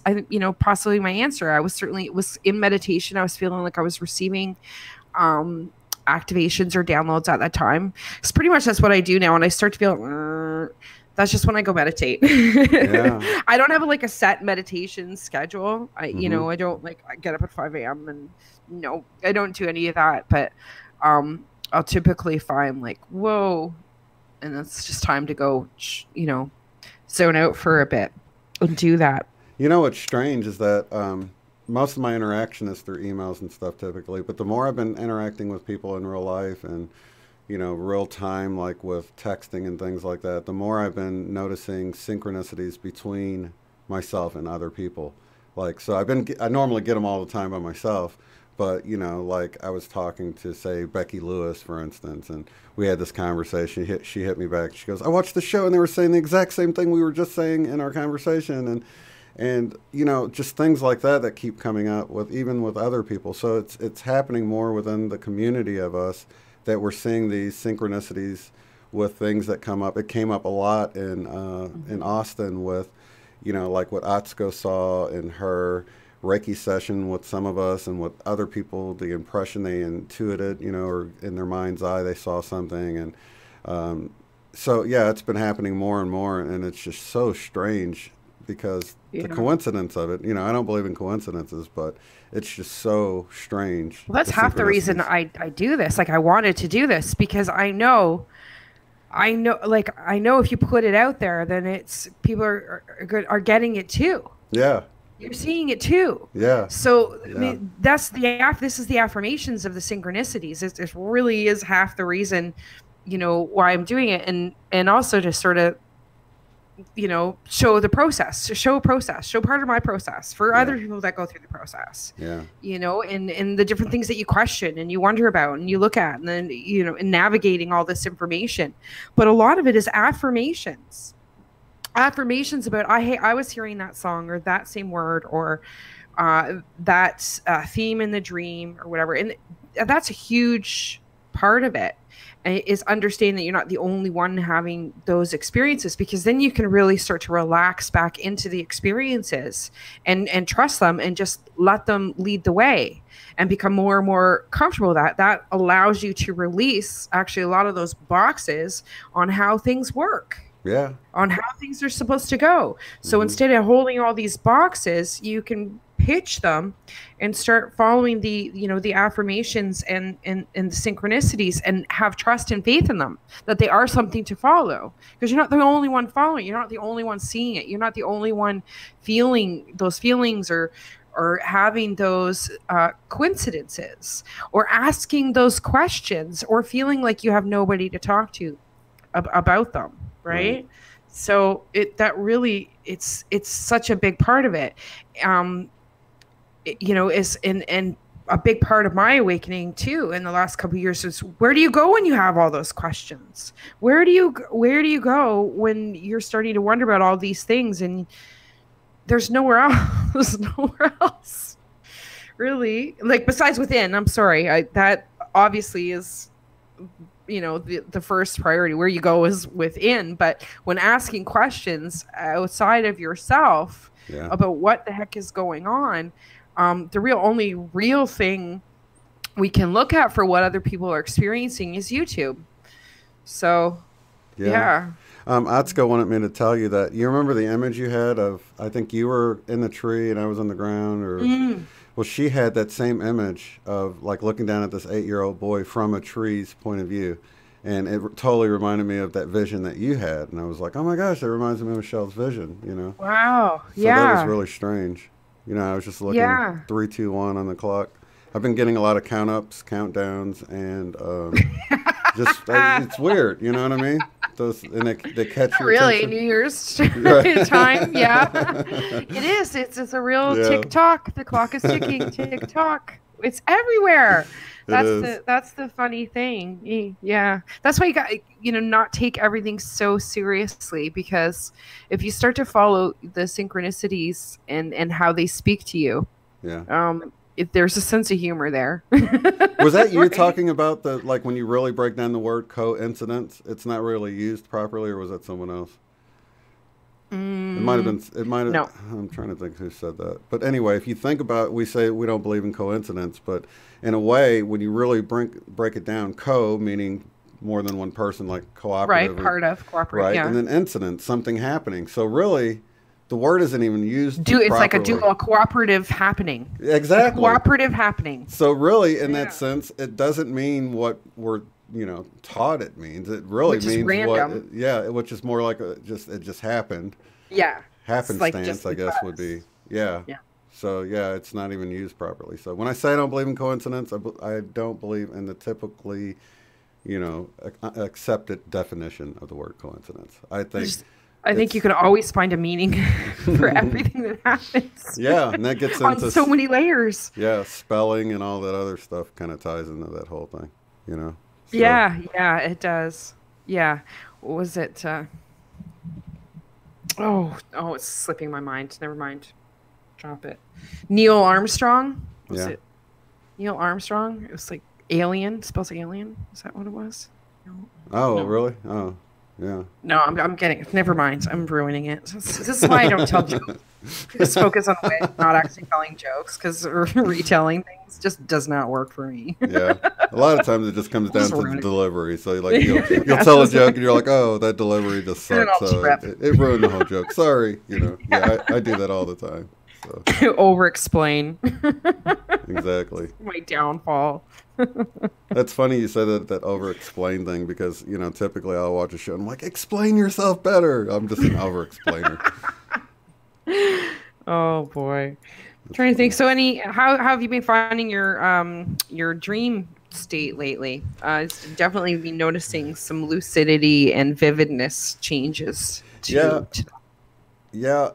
Speaker 2: possibly my answer. It was in meditation. I was feeling like I was receiving activations or downloads at that time. It's pretty much that's what I do now. And I start to feel that's just when I go meditate. Yeah. I don't have a set meditation schedule. I don't I get up at 5 a.m. and no, I don't do any of that. But I'll typically find whoa, and it's just time to go, zone out for a bit. And do that.
Speaker 1: You know what's strange is that most of my interaction is through emails and stuff typically, but the more I've been interacting with people in real life and real time, like with texting and things like that, the more I've been noticing synchronicities between myself and other people. Like, so I normally get them all the time by myself. But, you know, like I was talking to, say, Becky Lewis, for instance, and we had this conversation. She hit me back. She goes, I watched the show and they were saying the exact same thing we were just saying in our conversation. And you know, just things like that that keep coming up with even with other people. So it's happening more within the community of us that we're seeing these synchronicities with things that come up. It came up a lot in Austin with, you know, like what Atsuko saw in her Reiki session with some of us and with other people, the impression they intuited, you know, or in their mind's eye they saw something. And so, yeah, it's been happening more and more, and it's just so strange because the coincidence of it, you know, I don't believe in coincidences, but it's just so strange.
Speaker 2: Well, that's half the reason I do this. Like, I wanted to do this because I know if you put it out there, then it's people are getting it too.
Speaker 1: Yeah.
Speaker 2: You're seeing it too.
Speaker 1: Yeah.
Speaker 2: So I mean, this is the affirmations of the synchronicities. It really is half the reason, you know, why I'm doing it, and also to sort of, you know, show the process, show part of my process for other people that go through the process.
Speaker 1: Yeah.
Speaker 2: You know, and the different things that you question and you wonder about and you look at, and then, you know, in navigating all this information. But a lot of it is affirmations about I was hearing that song or that same word or that theme in the dream or whatever, and that's a huge part of it, is understanding that you're not the only one having those experiences, because then you can really start to relax back into the experiences and trust them and just let them lead the way and become more and more comfortable. That allows you to release actually a lot of those boxes on how things work.
Speaker 1: Yeah.
Speaker 2: On how things are supposed to go. So instead of holding all these boxes, you can pitch them and start following the, you know, the affirmations and the synchronicities, and have trust and faith in them, that they are something to follow, because you're not the only one following. You're not the only one seeing it. You're not the only one feeling those feelings or having those coincidences or asking those questions or feeling like you have nobody to talk to about them. Right. So it's such a big part of it. You know, and a big part of my awakening too in the last couple of years is, where do you go when you have all those questions? Where do you go when you're starting to wonder about all these things and there's nowhere else? There's nowhere else really, like, besides within. I'm sorry. That obviously is, you know, the first priority. Where you go is within. But when asking questions outside of yourself about what the heck is going on, the only real thing we can look at for what other people are experiencing is YouTube. So,
Speaker 1: Atsuko wanted me to tell you that you remember the image you had of, I think you were in the tree and I was on the ground, or well, she had that same image of like looking down at this 8-year-old boy from a tree's point of view. And it totally reminded me of that vision that you had. And I was like, oh my gosh, that reminds me of Michelle's vision, you know?
Speaker 2: Wow.
Speaker 1: So that was really strange. You know, I was just looking 3, 2, 1 on the clock. I've been getting a lot of count-ups, countdowns, and just, it's weird, you know what I mean? Those, and they catch your
Speaker 2: really
Speaker 1: attention.
Speaker 2: New Year's time. It is. It's a real tick-tock. The clock is ticking. Tick-tock. It's everywhere. That's the funny thing. Yeah, that's why you got, you know, not take everything so seriously, because if you start to follow the synchronicities and how they speak to you, there's a sense of humor there.
Speaker 1: Was that you talking about the, like, when you really break down the word coincidence, it's not really used properly, or was that someone else? It might have been. It might have. No. I'm trying to think who said that. But anyway, if you think about, we say we don't believe in coincidence, but in a way, when you really break it down, meaning more than one person, like cooperative,
Speaker 2: right? Part of cooperative,
Speaker 1: right? And then incident, something happening. So really, the word isn't even used.
Speaker 2: It's like a cooperative happening.
Speaker 1: Exactly.
Speaker 2: A cooperative happening.
Speaker 1: So really, in that sense, it doesn't mean what we're, you know, taught it means. It really means
Speaker 2: random.
Speaker 1: Which is more like it just happened.
Speaker 2: Yeah.
Speaker 1: Happenstance, I guess, would be. Yeah. So it's not even used properly. So when I say I don't believe in coincidence, I don't believe in the typically, you know, accepted definition of the word coincidence. I think
Speaker 2: I think you can always find a meaning for everything that happens.
Speaker 1: Yeah, and that gets
Speaker 2: on
Speaker 1: into
Speaker 2: so many layers.
Speaker 1: Yeah, spelling and all that other stuff kind of ties into that whole thing, you know? So,
Speaker 2: Yeah, it does. Yeah. What was it? It's slipping my mind. Never mind. Drop it. Neil Armstrong? Was it Neil Armstrong? It was like alien. Spells alien. Is that what it was? No.
Speaker 1: Oh, really? Oh, yeah.
Speaker 2: No, I'm getting it. Never mind. I'm ruining it. This is why I don't tell jokes. Just focus on wit, not actually telling jokes, because retelling things just does not work for me.
Speaker 1: Yeah. A lot of times it just comes down to the delivery. So like you'll tell a joke and you're like, oh, that delivery just sucks. So it ruined the whole joke. Sorry. You know, I do that all the time. So.
Speaker 2: Over-explain.
Speaker 1: Exactly.
Speaker 2: My downfall.
Speaker 1: That's funny you said that over-explain thing because, you know, typically I'll watch a show and I'm like, explain yourself better. I'm just an over-explainer.
Speaker 2: Oh boy. I'm trying to think. So how have you been finding your dream state lately? It's definitely been noticing some lucidity and vividness changes
Speaker 1: Yeah,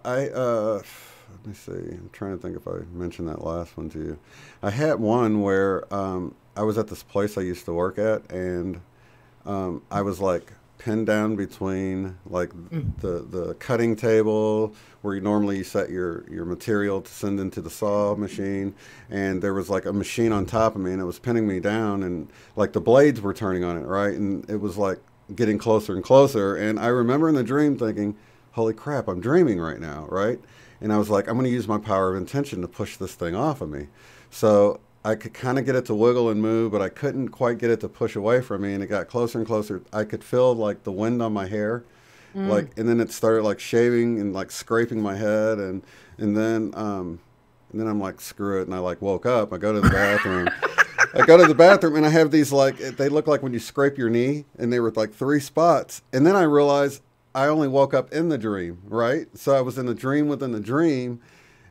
Speaker 1: let me see. I'm trying to think if I mentioned that last one to you. I had one where I was at this place I used to work at, and I was like pinned down between like the cutting table where you normally set your material to send into the saw machine, and there was like a machine on top of me, and it was pinning me down, and like the blades were turning on it, right? And it was like getting closer and closer, and I remember in the dream thinking, holy crap, I'm dreaming right now, right? And I was like, I'm going to use my power of intention to push this thing off of me. So I could kind of get it to wiggle and move, but I couldn't quite get it to push away from me. And it got closer and closer. I could feel like the wind on my hair, and then it started like shaving and like scraping my head. And then I'm like, screw it. And I like woke up. I go to the bathroom. And I have these like, they look like when you scrape your knee, and they were like 3 spots. And then I realized I only woke up in the dream, right? So I was in a dream within the dream,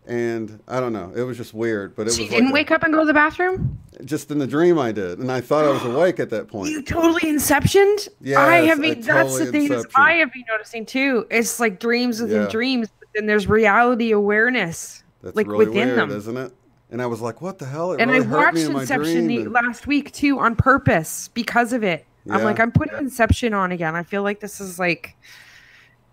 Speaker 1: and I don't know. It was just weird. But it was
Speaker 2: you didn't wake up and go to the bathroom?
Speaker 1: Just in the dream I did. And I thought I was awake at that point.
Speaker 2: You totally inceptioned?
Speaker 1: Yeah,
Speaker 2: that's the thing I have been noticing too. It's like dreams within dreams, but then there's reality awareness.
Speaker 1: That's
Speaker 2: like
Speaker 1: really
Speaker 2: within
Speaker 1: weird,
Speaker 2: them.
Speaker 1: Isn't it? And I was like, what the hell?
Speaker 2: I watched Inception last week too on purpose because of it. Yeah. I'm like, I'm putting Inception on again. I feel like this is like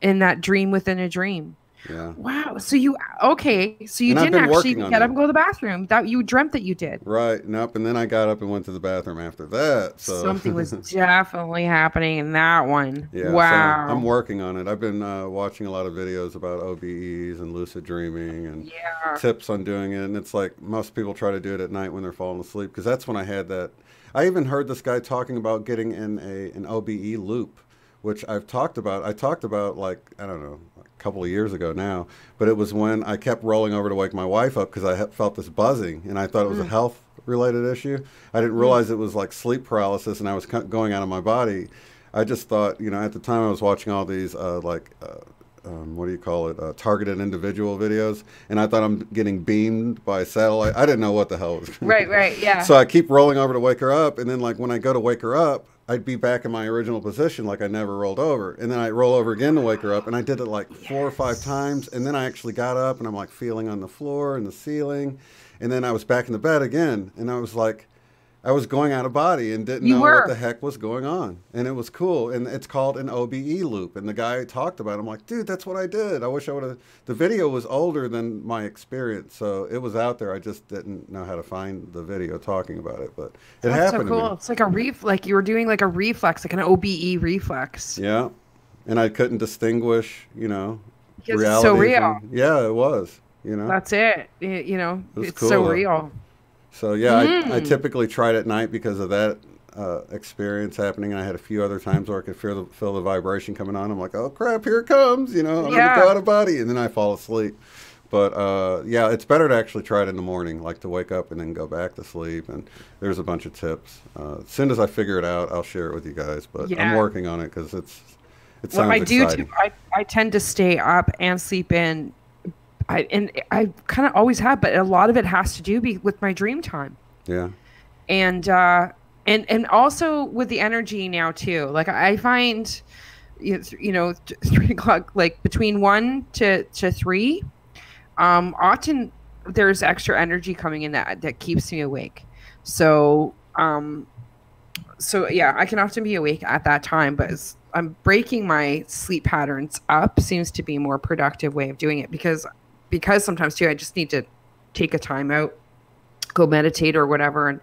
Speaker 2: in that dream within a dream.
Speaker 1: Yeah.
Speaker 2: Wow. So you didn't actually get up and go to the bathroom. That you dreamt that you did.
Speaker 1: Right. Nope. And then I got up and went to the bathroom after that. So
Speaker 2: something was definitely happening in that one.
Speaker 1: Yeah.
Speaker 2: Wow.
Speaker 1: So I'm working on it. I've been watching a lot of videos about OBEs and lucid dreaming and tips on doing it. And it's like most people try to do it at night when they're falling asleep, because that's when I had that. I even heard this guy talking about getting in an OBE loop, which I've talked about. I talked about like, I don't know, a couple of years ago now, but it was when I kept rolling over to wake my wife up because I felt this buzzing, and I thought it was a health related issue. I didn't realize it was like sleep paralysis and I was going out of my body. I just thought, you know, at the time I was watching all these what do you call it, targeted individual videos, and I thought I'm getting beamed by satellite. I didn't know what the hell was
Speaker 2: right, yeah.
Speaker 1: So I keep rolling over to wake her up, and then like when I go to wake her up, I'd be back in my original position, like I never rolled over. And then I roll over again to wake her up, and I did it like 4 or 5 times. And then I actually got up, and I'm like feeling on the floor and the ceiling. And then I was back in the bed again, and I was like, I was going out of body and didn't know what the heck was going on. And it was cool. And it's called an OBE loop. And the guy talked about it. I'm like, dude, that's what I did. I wish I would have. The video was older than my experience. So it was out there. I just didn't know how to find the video talking about it. But it happened.
Speaker 2: So cool. It's like like you were doing like a reflex, like an OBE reflex.
Speaker 1: Yeah. And I couldn't distinguish, you know,
Speaker 2: because reality. It's so real.
Speaker 1: Yeah, it was. You know,
Speaker 2: that's it. You know, it's
Speaker 1: cool,
Speaker 2: so real.
Speaker 1: So yeah, I typically tried at night because of that experience happening. And I had a few other times where I could feel the vibration coming on. I'm like, oh crap, here it comes. You know, I'm gonna go out of body, and then I fall asleep. But yeah, it's better to actually try it in the morning, like to wake up and then go back to sleep. And there's a bunch of tips. As soon as I figure it out, I'll share it with you guys. But I'm working on it because it sounds exciting.
Speaker 2: I tend to stay up and sleep in. I kind of always have, but a lot of it has to do with my dream time.
Speaker 1: Yeah.
Speaker 2: And also with the energy now too. Like I find you know, 3 o'clock, like between 1 to 3, often there's extra energy coming in that keeps me awake. So yeah, I can often be awake at that time, but I'm breaking my sleep patterns up seems to be a more productive way of doing it, because sometimes too I just need to take a time out, go meditate or whatever, and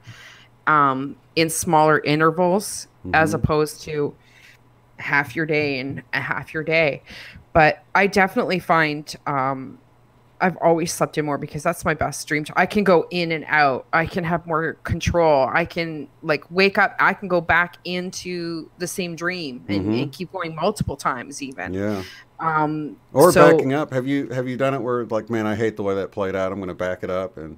Speaker 2: in smaller intervals, as opposed to half your day and a half your day. But I definitely find I've always slept in more because that's my best dream. I can go in and out. I can have more control. I can like wake up. I can go back into the same dream and keep going multiple times even.
Speaker 1: Yeah. Or backing up. Have you done it where like, man, I hate the way that played out. I'm going to back it up and.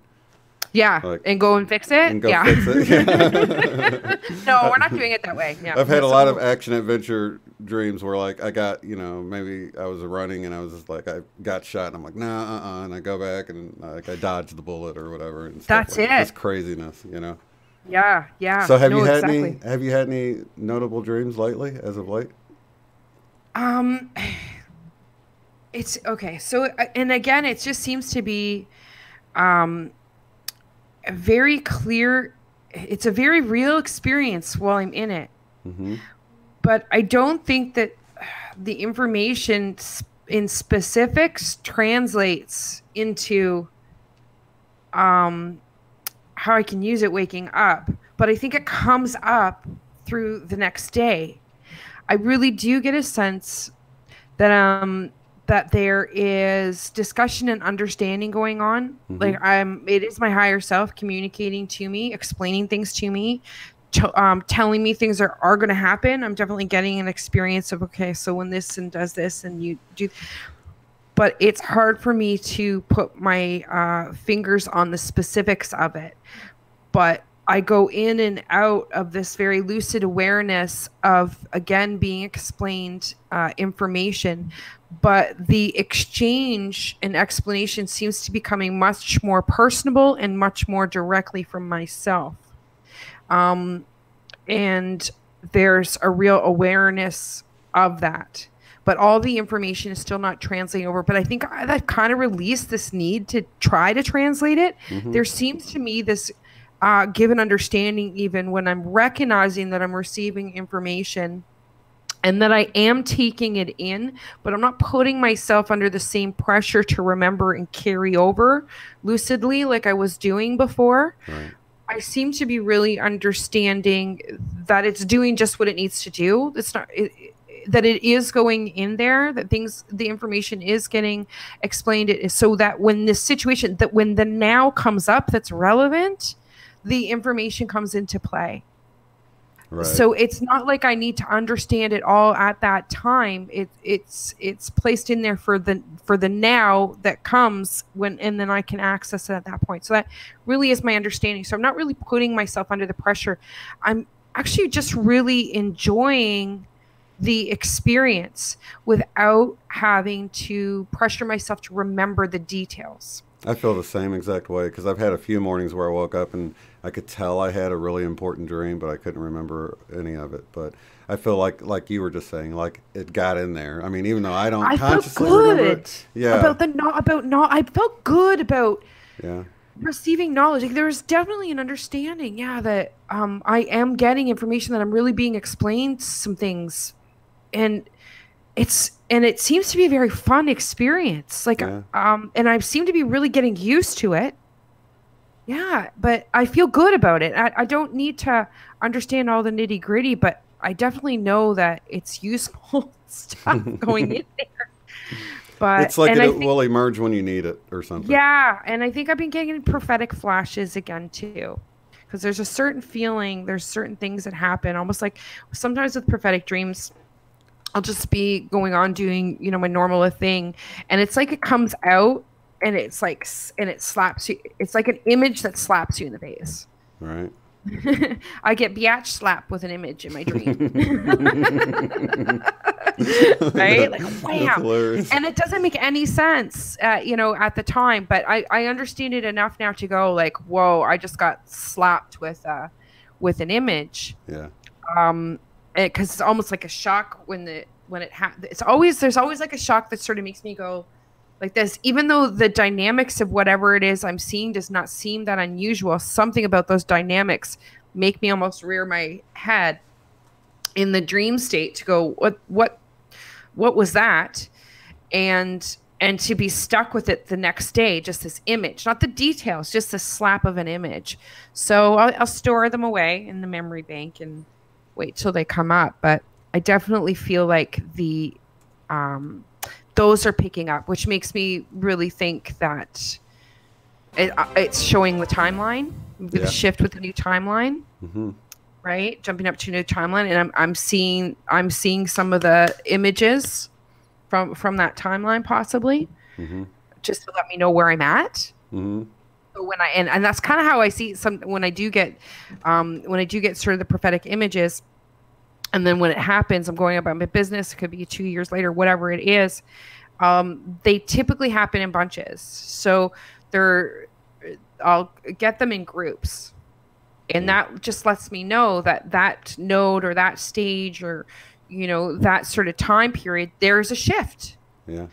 Speaker 2: Yeah,
Speaker 1: like,
Speaker 2: and go and fix it.
Speaker 1: And go fix it. Yeah.
Speaker 2: No, we're not doing it that way. Yeah,
Speaker 1: I've had a lot of action adventure dreams where like I got, you know, maybe I was running and I was just like I got shot and I'm like nah, and I go back and like I dodged the bullet or whatever. And
Speaker 2: that's
Speaker 1: like,
Speaker 2: it.
Speaker 1: Just craziness, you know.
Speaker 2: Yeah.
Speaker 1: So have you had any notable dreams lately, as of late?
Speaker 2: It's okay. So and again, it just seems to be very clear. It's a very real experience while I'm in it. But I don't think that the information in specifics translates into how I can use it waking up. But I think it comes up through the next day. I really do get a sense that that there is discussion and understanding going on. Like it is my higher self communicating to me, explaining things to me, telling me things are going to happen. I'm definitely getting an experience of, okay, so when this and does this and you do, but it's hard for me to put my fingers on the specifics of it. But I go in and out of this very lucid awareness of, again, being explained information, but the exchange and explanation seems to be coming much more personable and much more directly from myself. And there's a real awareness of that. But all the information is still not translating over. But I think that kind of released this need to try to translate it. There seems to me this given understanding, even when I'm recognizing that I'm receiving information and that I am taking it in, but I'm not putting myself under the same pressure to remember and carry over lucidly like I was doing before.
Speaker 1: Right.
Speaker 2: I seem to be really understanding that it's doing just what it needs to do. It's not that it is going in there, that the information is getting explained. It is so that when this situation, that when the now comes up that's relevant, the information comes into play. Right. So it's not like I need to understand it all at that time. It's placed in there for the now that comes when, and then I can access it at that point. So that really is my understanding. So I'm not really putting myself under the pressure. I'm actually just really enjoying the experience without having to pressure myself to remember the details.
Speaker 1: I feel the same exact way, because I've had a few mornings where I woke up and I could tell I had a really important dream, but I couldn't remember any of it. But I feel like you were just saying, like it got in there. I mean, even though I don't consciously remember it. Yeah.
Speaker 2: I felt good about
Speaker 1: yeah.
Speaker 2: receiving knowledge. Like, there was definitely an understanding, that I am getting information, that I'm really being explained some things, and it seems to be a very fun experience. Like, and I seem to be really getting used to it. Yeah, but I feel good about it. I don't need to understand all the nitty gritty, but I definitely know that it's useful stuff going in there. But
Speaker 1: it's like it will emerge when you need it or something.
Speaker 2: Yeah, and I think I've been getting prophetic flashes again too, because there's a certain feeling, there's certain things that happen, almost like sometimes with prophetic dreams, I'll just be going on doing, my normal thing, and it's like it comes out, and it's like, and it slaps you. It's like an image that slaps you in the face.
Speaker 1: Right.
Speaker 2: I get biatch slapped with an image in my dream. Right? Like, wow. And it doesn't make any sense, at the time, but I understand it enough now to go like, whoa, I just got slapped with an image.
Speaker 1: Yeah.
Speaker 2: Because it's almost like a shock when there's always like a shock that sort of makes me go like this, even though the dynamics of whatever it is I'm seeing does not seem that unusual. Something about those dynamics make me almost rear my head in the dream state to go, what was that? And to be stuck with it the next day, just this image, not the details, just the slap of an image. So I'll store them away in the memory bank and wait till they come up. But I definitely feel like those are picking up, which makes me really think that it's showing the timeline, the shift with the new timeline, right? Jumping up to a new timeline, and I'm seeing some of the images from that timeline, possibly, just to let me know where I'm at. So when and that's kind of how I see when I do get sort of the prophetic images. And then when it happens, I'm going about my business. It could be 2 years later, whatever it is. They typically happen in bunches. So I'll get them in groups. And that just lets me know that node or that stage or, that sort of time period, there's a shift. Yeah.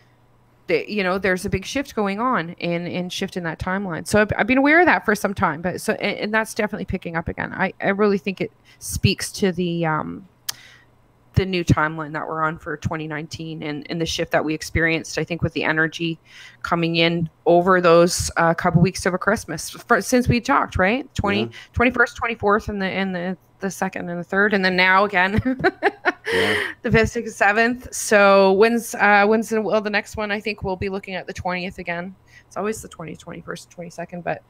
Speaker 2: There's a big shift going on and shift in that timeline. So I've been aware of that for some time, and that's definitely picking up again. I really think it speaks to the new timeline that we're on for 2019 and the shift that we experienced, I think, with the energy coming in over those couple weeks of a Christmas since we talked, right? 21st, 24th, and the 2nd and the 3rd, and then now again, the 5th, 6th, 7th. So when's the next one? I think we'll be looking at the 20th again. It's always the 20th, 21st, 22nd, but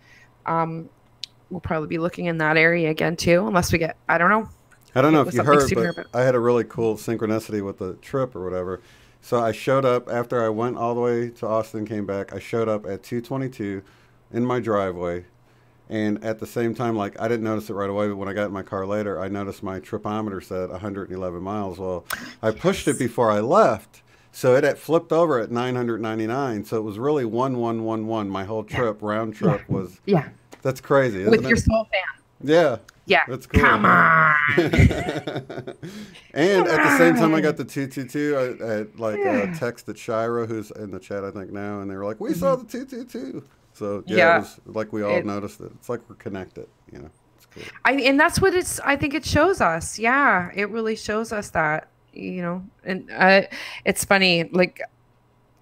Speaker 2: we'll probably be looking in that area again too, unless we get, I don't know if you heard,
Speaker 1: but I had a really cool synchronicity with the trip or whatever. So I showed up after I went all the way to Austin, came back. I showed up at 2:22 in my driveway. And at the same time, like, I didn't notice it right away, but when I got in my car later, I noticed my tripometer said 111 miles. Well, I pushed it before I left. So it had flipped over at 999. So it was really 1111. My whole trip, round trip was. Yeah. That's crazy. Isn't
Speaker 2: With your
Speaker 1: it?
Speaker 2: soul fan.
Speaker 1: Yeah.
Speaker 2: Yeah.
Speaker 1: That's cool.
Speaker 2: Come on.
Speaker 1: And at the same time, I got the 222. I had texted Shira, who's in the chat, I think, now. And they were like, we saw the 222. So, it was like we all noticed it. It's like we're connected, It's cool.
Speaker 2: And that's what I think it shows us. Yeah, it really shows us that, And it's funny, like,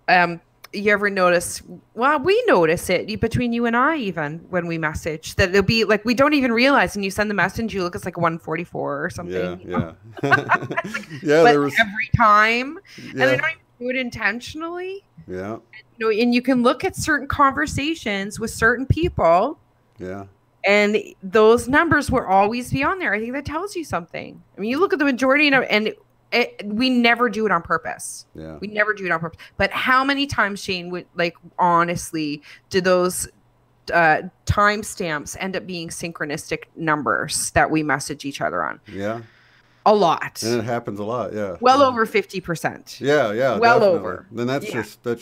Speaker 2: you ever notice, well, we notice it between you and I, even when we message, that it'll be like, we don't even realize, and you send the message, you look, it's like 144 or something.
Speaker 1: Yeah.
Speaker 2: But every time, and I don't even do it intentionally.
Speaker 1: Yeah.
Speaker 2: And you can look at certain conversations with certain people.
Speaker 1: Yeah.
Speaker 2: And those numbers will always be on there. I think that tells you something. I mean, you look at the majority, and we never do it on purpose.
Speaker 1: Yeah.
Speaker 2: We never do it on purpose. But how many times, Shane, would, like, honestly, do those timestamps end up being synchronistic numbers that we message each other on?
Speaker 1: Yeah.
Speaker 2: A lot.
Speaker 1: And it happens a lot, yeah.
Speaker 2: Well over 50%.
Speaker 1: Yeah,
Speaker 2: well
Speaker 1: definitely.
Speaker 2: Over.
Speaker 1: Then that's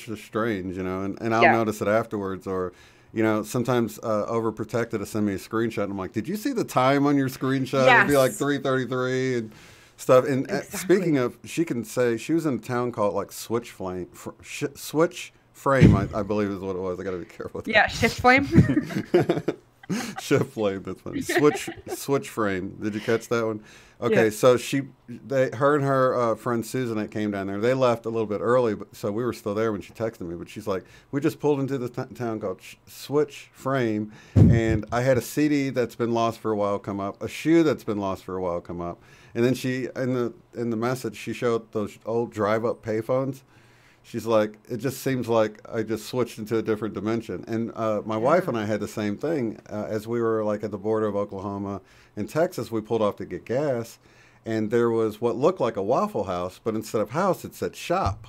Speaker 1: just strange, and I'll notice it afterwards, or sometimes Overprotected will send me a screenshot, and I'm like, did you see the time on your screenshot?
Speaker 2: Yes.
Speaker 1: It'd be like 3:33 and stuff. And speaking of, she can say she was in a town called like Switch Frame, I believe is what it was. I got to be careful with that.
Speaker 2: Yeah, Shift Flame.
Speaker 1: Shift Flame, that's funny. Switch Frame. Did you catch that one? Okay, so her and her friend Susan that came down there, they left a little bit early, so we were still there when she texted me. But she's like, we just pulled into the town called Switch Frame, and I had a CD that's been lost for a while come up, a shoe that's been lost for a while come up, and then she in the message she showed those old drive-up payphones. She's like, it just seems like I just switched into a different dimension. And my wife and I had the same thing. As we were like at the border of Oklahoma and Texas, we pulled off to get gas. And there was what looked like a Waffle House, but instead of house, it said shop.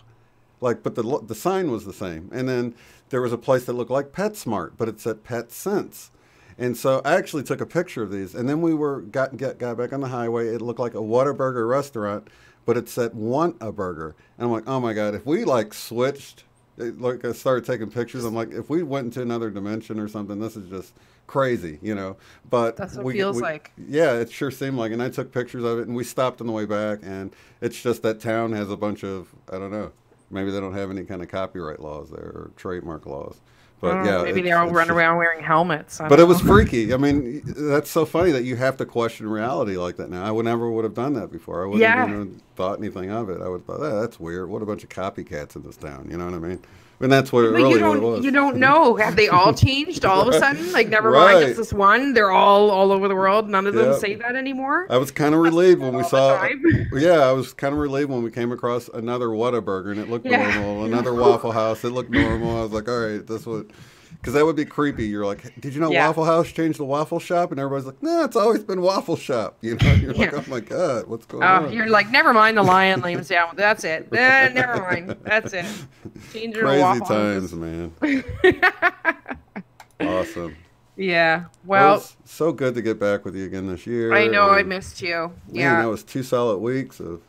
Speaker 1: But the sign was the same. And then there was a place that looked like PetSmart, but it said Pet Sense. And so I actually took a picture of these. And then we got back on the highway. It looked like a Whataburger restaurant, but it said Want a Burger. And I'm like, oh my God, if we like switched, like I started taking pictures, I'm like, if we went into another dimension or something, this is just crazy, you know. But
Speaker 2: that's what it feels like.
Speaker 1: Yeah, it sure seemed like. And I took pictures of it, and we stopped on the way back. And it's just that town has a bunch of, I don't know, maybe they don't have any kind of copyright laws there or trademark laws. But yeah,
Speaker 2: maybe they all run around wearing helmets.
Speaker 1: But it was freaky. I mean, that's so funny that you have to question reality like that now. I never would have done that before. I wouldn't have thought anything of it. I would have thought, oh, that's weird. What a bunch of copycats in this town. You know what I mean? And that's what it really was.
Speaker 2: You don't know. Have they all changed all of a sudden? Like, never mind, just this one. They're all over the world. None of them say that anymore.
Speaker 1: I was kind of relieved when we saw. Yeah, I was kind of relieved when we came across another Whataburger and it looked normal. Another Waffle House, it looked normal. I was like, all right, this would. Because that would be creepy. You're like, did you know Waffle House changed the waffle shop? And everybody's like, no, it's always been Waffle Shop. You know, you're like, oh my God, what's going on? You're
Speaker 2: like, never mind, the lion lays down. That's it. Never mind. That's it. Change your Waffle
Speaker 1: times, man. Awesome.
Speaker 2: Yeah. Well,
Speaker 1: it's so good to get back with you again this year.
Speaker 2: I know, I missed you.
Speaker 1: Man, that was 2 solid weeks of.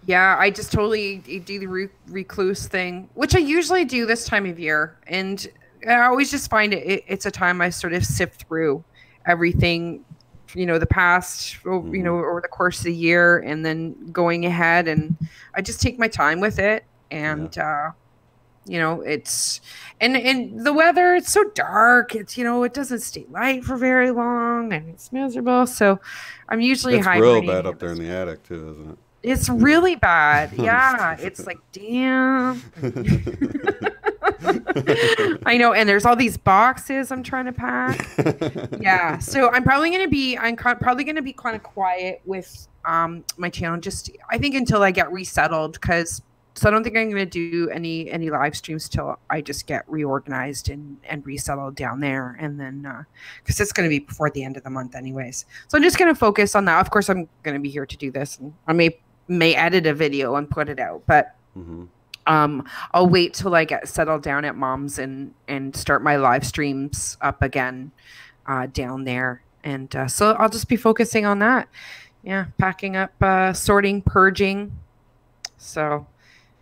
Speaker 2: Yeah, I just totally do the recluse thing, which I usually do this time of year. And I always just find it's a time I sort of sift through everything, you know, the past, you know, over the course of the year and then going ahead. And I just take my time with it. And, you know, it's, and the weather, it's so dark. It's, you know, it doesn't stay light for very long and it's miserable. So I'm usually hibernating.
Speaker 1: It's real bad up there in the attic too, isn't it?
Speaker 2: It's really bad. Yeah. It's like, damn. I know. And there's all these boxes I'm trying to pack. Yeah. So I'm probably going to be kind of quiet with my channel. Just, I think until I get resettled, so I don't think I'm going to do any live streams till I just get reorganized and resettled down there. And then, because it's going to be before the end of the month anyways. So I'm just going to focus on that. Of course, I'm going to be here to do this. And I may edit a video and put it out, but I'll wait till I get settled down at mom's and start my live streams up again down there. And so I'll just be focusing on that. Yeah, packing up, sorting, purging. So,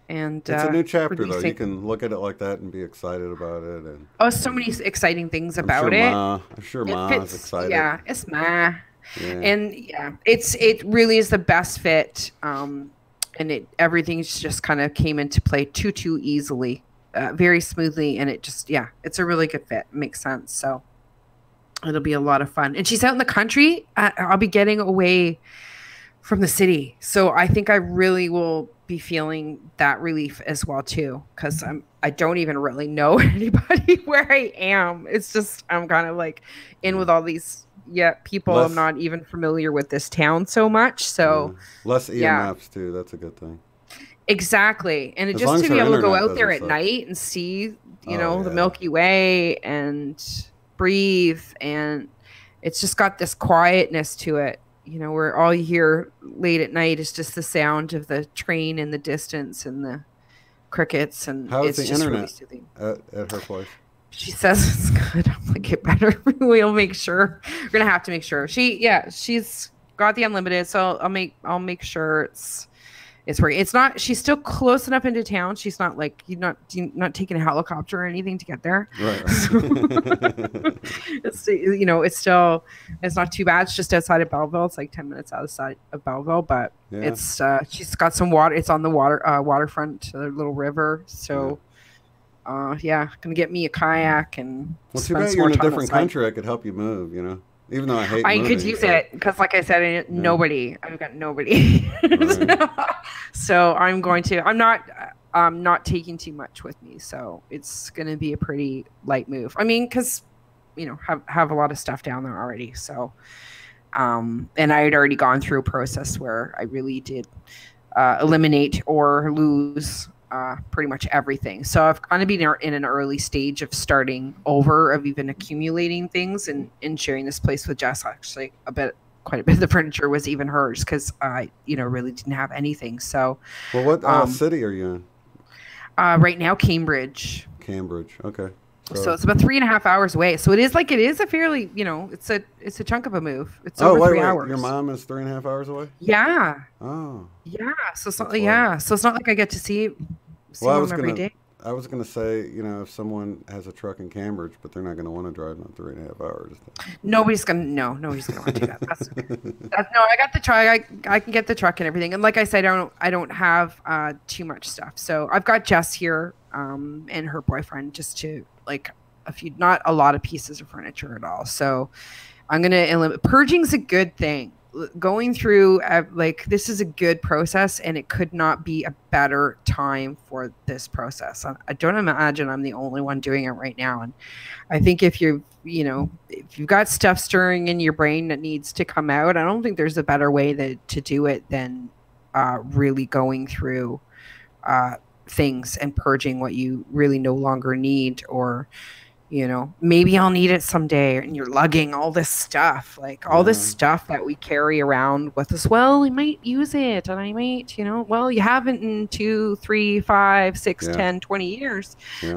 Speaker 2: and
Speaker 1: it's a new chapter though. You can look at it like that and be excited about it. And
Speaker 2: so many exciting things about it.
Speaker 1: I'm sure Ma's excited.
Speaker 2: Yeah, it's Ma. Yeah. And it really is the best fit. And everything's just kind of came into play too easily, very smoothly. And it just, it's a really good fit. Makes sense. So it'll be a lot of fun. And she's out in the country. I'll be getting away from the city. So I think I really will be feeling that relief as well too. Cause I don't even really know anybody where I am. It's just, I'm kind of like in with all these people. I'm not even familiar with this town so much. So
Speaker 1: less EMFs too. That's a good thing.
Speaker 2: Exactly. And it just to be able to go out there at night and see, you know, the Milky Way and breathe. And it's just got this quietness to it, you know, where all you hear late at night is just the sound of the train in the distance and the crickets. And
Speaker 1: how's
Speaker 2: it's
Speaker 1: the internet
Speaker 2: really soothing.
Speaker 1: At her place? She
Speaker 2: says it's good. I'm like, it better. We'll make sure. We're gonna have to make sure. She's got the unlimited, so I'll make sure it's working. It's not. She's still close enough into town. She's not like you're not taking a helicopter or anything to get there.
Speaker 1: Right.
Speaker 2: So, it's, you know, it's not too bad. It's just outside of Belleville. It's like 10 minutes outside of Belleville, but it's she's got some water. It's on the waterfront, a little river. So. Gonna get me a kayak and.
Speaker 1: Well, too bad you're in a different country. I could help you move. You know, even though I hate.
Speaker 2: I could use it because, like I said, I've got nobody. Right. So I'm going to. I'm not taking too much with me, so it's gonna be a pretty light move. I mean, because you know, have a lot of stuff down there already. So, and I had already gone through a process where I really did eliminate or lose. Pretty much everything. So I've kind of been in an early stage of starting over, of even accumulating things and sharing this place with Jess. Actually, quite a bit of the furniture was even hers because I, you know, really didn't have anything. So,
Speaker 1: well, what city are you
Speaker 2: in? Right now, Cambridge.
Speaker 1: Cambridge. Okay.
Speaker 2: So it's about 3.5 hours away. So it is a fairly, you know, it's a chunk of a move. It's over 3 hours.
Speaker 1: Your mom is 3.5 hours away?
Speaker 2: Yeah.
Speaker 1: Oh.
Speaker 2: Yeah. So it's not like I get to see
Speaker 1: well,
Speaker 2: him every day.
Speaker 1: I was going to say, you know, if someone has a truck in Cambridge, but they're not going to want to drive in 3.5 hours.
Speaker 2: Nobody's gonna want to do that. That's no. I got the truck. I can get the truck and everything. And like I said, I don't have too much stuff. So I've got Jess here, and her boyfriend, just to like not a lot of pieces of furniture at all. So I'm gonna eliminate. Purging's a good thing. Going through like this is a good process, and it could not be a better time for this process. I don't imagine I'm the only one doing it right now, and I think if you've got stuff stirring in your brain that needs to come out, I don't think there's a better way to do it than really going through things and purging what you really no longer need, or maybe I'll need it someday. And you're lugging all this stuff, like all this stuff that we carry around with us. Well, we might use it, and I might, well, you haven't in 2, 3, 5, 6, 10, 20 years.
Speaker 1: Yeah,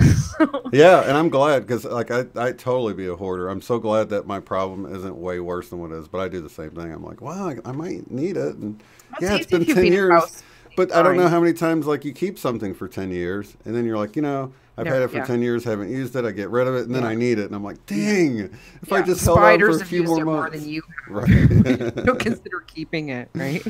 Speaker 1: yeah, and I'm glad, because like I totally be a hoarder. I'm so glad that my problem isn't way worse than what it is, but I do the same thing. I'm like, wow, I might need it. And it's been 10 years. But I don't know how many times like you keep something for 10 years, and then you're like, I've had it for 10 years, haven't used it. I get rid of it, and then I need it, and I'm like, dang! If I just held on for a few more months, more than you,
Speaker 2: right? Don't consider keeping it, right?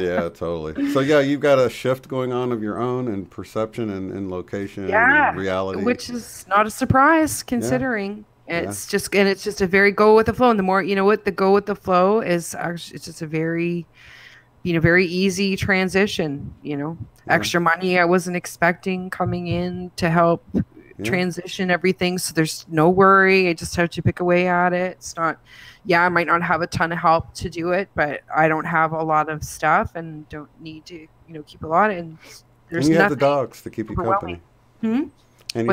Speaker 1: Yeah, totally. So yeah, you've got a shift going on of your own, and perception, and location, and reality,
Speaker 2: which is not a surprise considering. It's just a very go with the flow. And the more the go with the flow is actually, it's just a very very easy transition, extra money I wasn't expecting coming in to help transition everything. So there's no worry. I just have to pick away at it. It's not, I might not have a ton of help to do it, but I don't have a lot of stuff and don't need to, keep a lot. And there's
Speaker 1: you have the dogs to keep you company.
Speaker 2: And
Speaker 1: you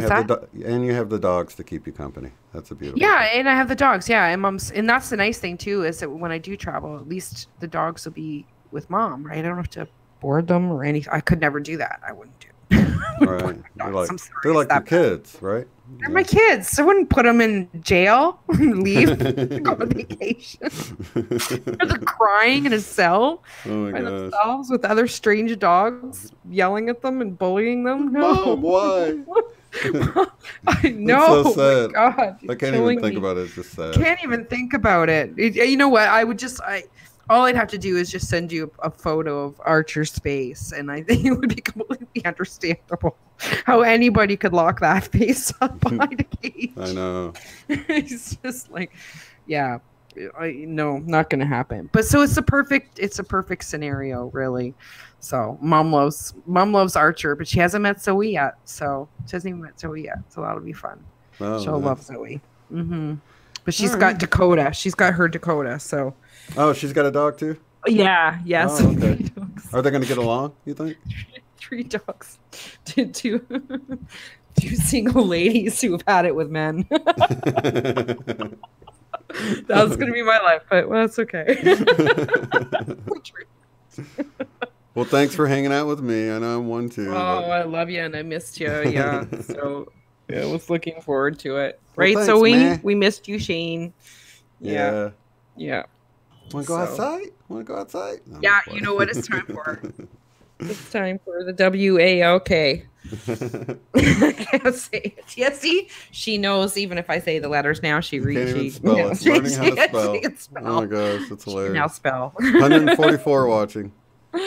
Speaker 1: have the dogs to keep you company. That's a beautiful thing.
Speaker 2: And I have the dogs. And and that's the nice thing too, is that when I do travel, at least the dogs will be with mom, right? I don't have to board them or anything. I could never do that. I wouldn't do it.
Speaker 1: Right. They're like your kids, right?
Speaker 2: They're my kids. I wouldn't put them in jail and leave go on vacation. They're crying in a cell by themselves with other strange dogs yelling at them and bullying them. No.
Speaker 1: Mom, why?
Speaker 2: I know.
Speaker 1: It's so sad.
Speaker 2: Oh my God,
Speaker 1: I can't even think about it. It's just sad.
Speaker 2: Can't even think about it. You know what? All I'd have to do is just send you a photo of Archer's face, and I think it would be completely understandable how anybody could lock that face up behind a cage.
Speaker 1: I know.
Speaker 2: It's just like, no, not going to happen. But so it's a perfect scenario, really. So mom loves Archer, but she hasn't met Zoe yet. So she hasn't even met Zoe yet. So that'll be fun.
Speaker 1: Oh,
Speaker 2: She'll love Zoe. Mm-hmm. But she's got Dakota. She's got her Dakota. So.
Speaker 1: Oh, she's got a dog too?
Speaker 2: Yeah. Yes.
Speaker 1: Oh, okay. Are they going to get along, you think?
Speaker 2: 3 dogs. Two single ladies who have had it with men. That's going to be my life, but that's okay.
Speaker 1: Well, thanks for hanging out with me. I know I'm one too.
Speaker 2: Oh, but... I love you, and I missed you. Yeah. So I was looking forward to it.
Speaker 1: Well,
Speaker 2: right?
Speaker 1: Thanks,
Speaker 2: So
Speaker 1: man.
Speaker 2: we missed you, Shane.
Speaker 1: Yeah.
Speaker 2: Want
Speaker 1: to go outside? No,
Speaker 2: yeah, you know what it's time for? It's time for the WAOK. I can't say it. Yeah, see? She knows even if I say the letters now, she reads.
Speaker 1: Can't even spell it. Learning how to spell. Oh my gosh, that's hilarious.
Speaker 2: Now spell.
Speaker 1: 144 watching.
Speaker 2: Oh,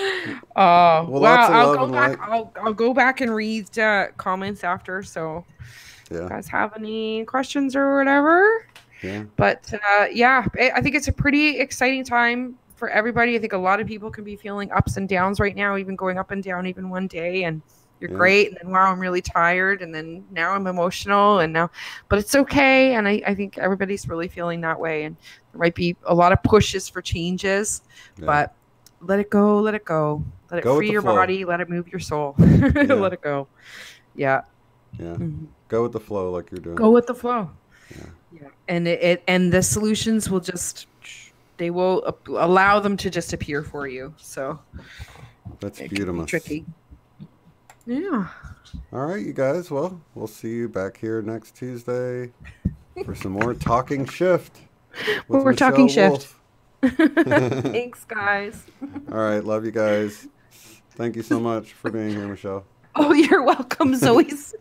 Speaker 1: well,
Speaker 2: wow. I'll go back and read comments after. So, you guys have any questions or whatever?
Speaker 1: Yeah.
Speaker 2: But I think it's a pretty exciting time for everybody. I think a lot of people can be feeling ups and downs right now, even going up and down even one day, and you're great, and then wow, I'm really tired, and then now I'm emotional, but it's okay. And I think everybody's really feeling that way, and there might be a lot of pushes for changes, but let it go, let it free your body, let it move your soul. Let it go. Yeah.
Speaker 1: Go with the flow, like you're doing.
Speaker 2: Go with the flow. Yeah. And the solutions will they will allow them to just appear for you. So
Speaker 1: that's beautiful.
Speaker 2: Tricky. Yeah.
Speaker 1: All right, you guys. Well, we'll see you back here next Tuesday for some more Talking Shift.
Speaker 2: We're
Speaker 1: Michelle
Speaker 2: talking
Speaker 1: Wolfe.
Speaker 2: Shift. Thanks, guys.
Speaker 1: All right. Love you guys. Thank you so much for being here, Michelle.
Speaker 2: Oh, you're welcome, Zoe's.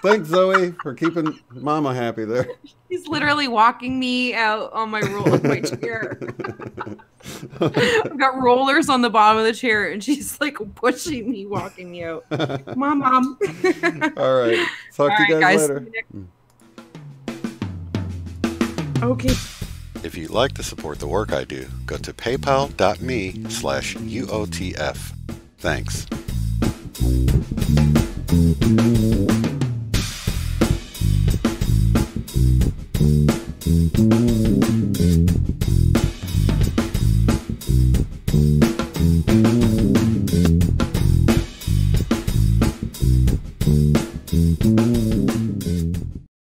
Speaker 1: Thanks, Zoe, for keeping Mama happy there.
Speaker 2: He's literally walking me out on my my chair. I've got rollers on the bottom of the chair, and she's like pushing me, walking me out. Come on, Mom.
Speaker 1: All right. Talk to you guys later.
Speaker 2: Okay.
Speaker 1: If you'd like to support the work I do, go to paypal.me/UOTF. Thanks.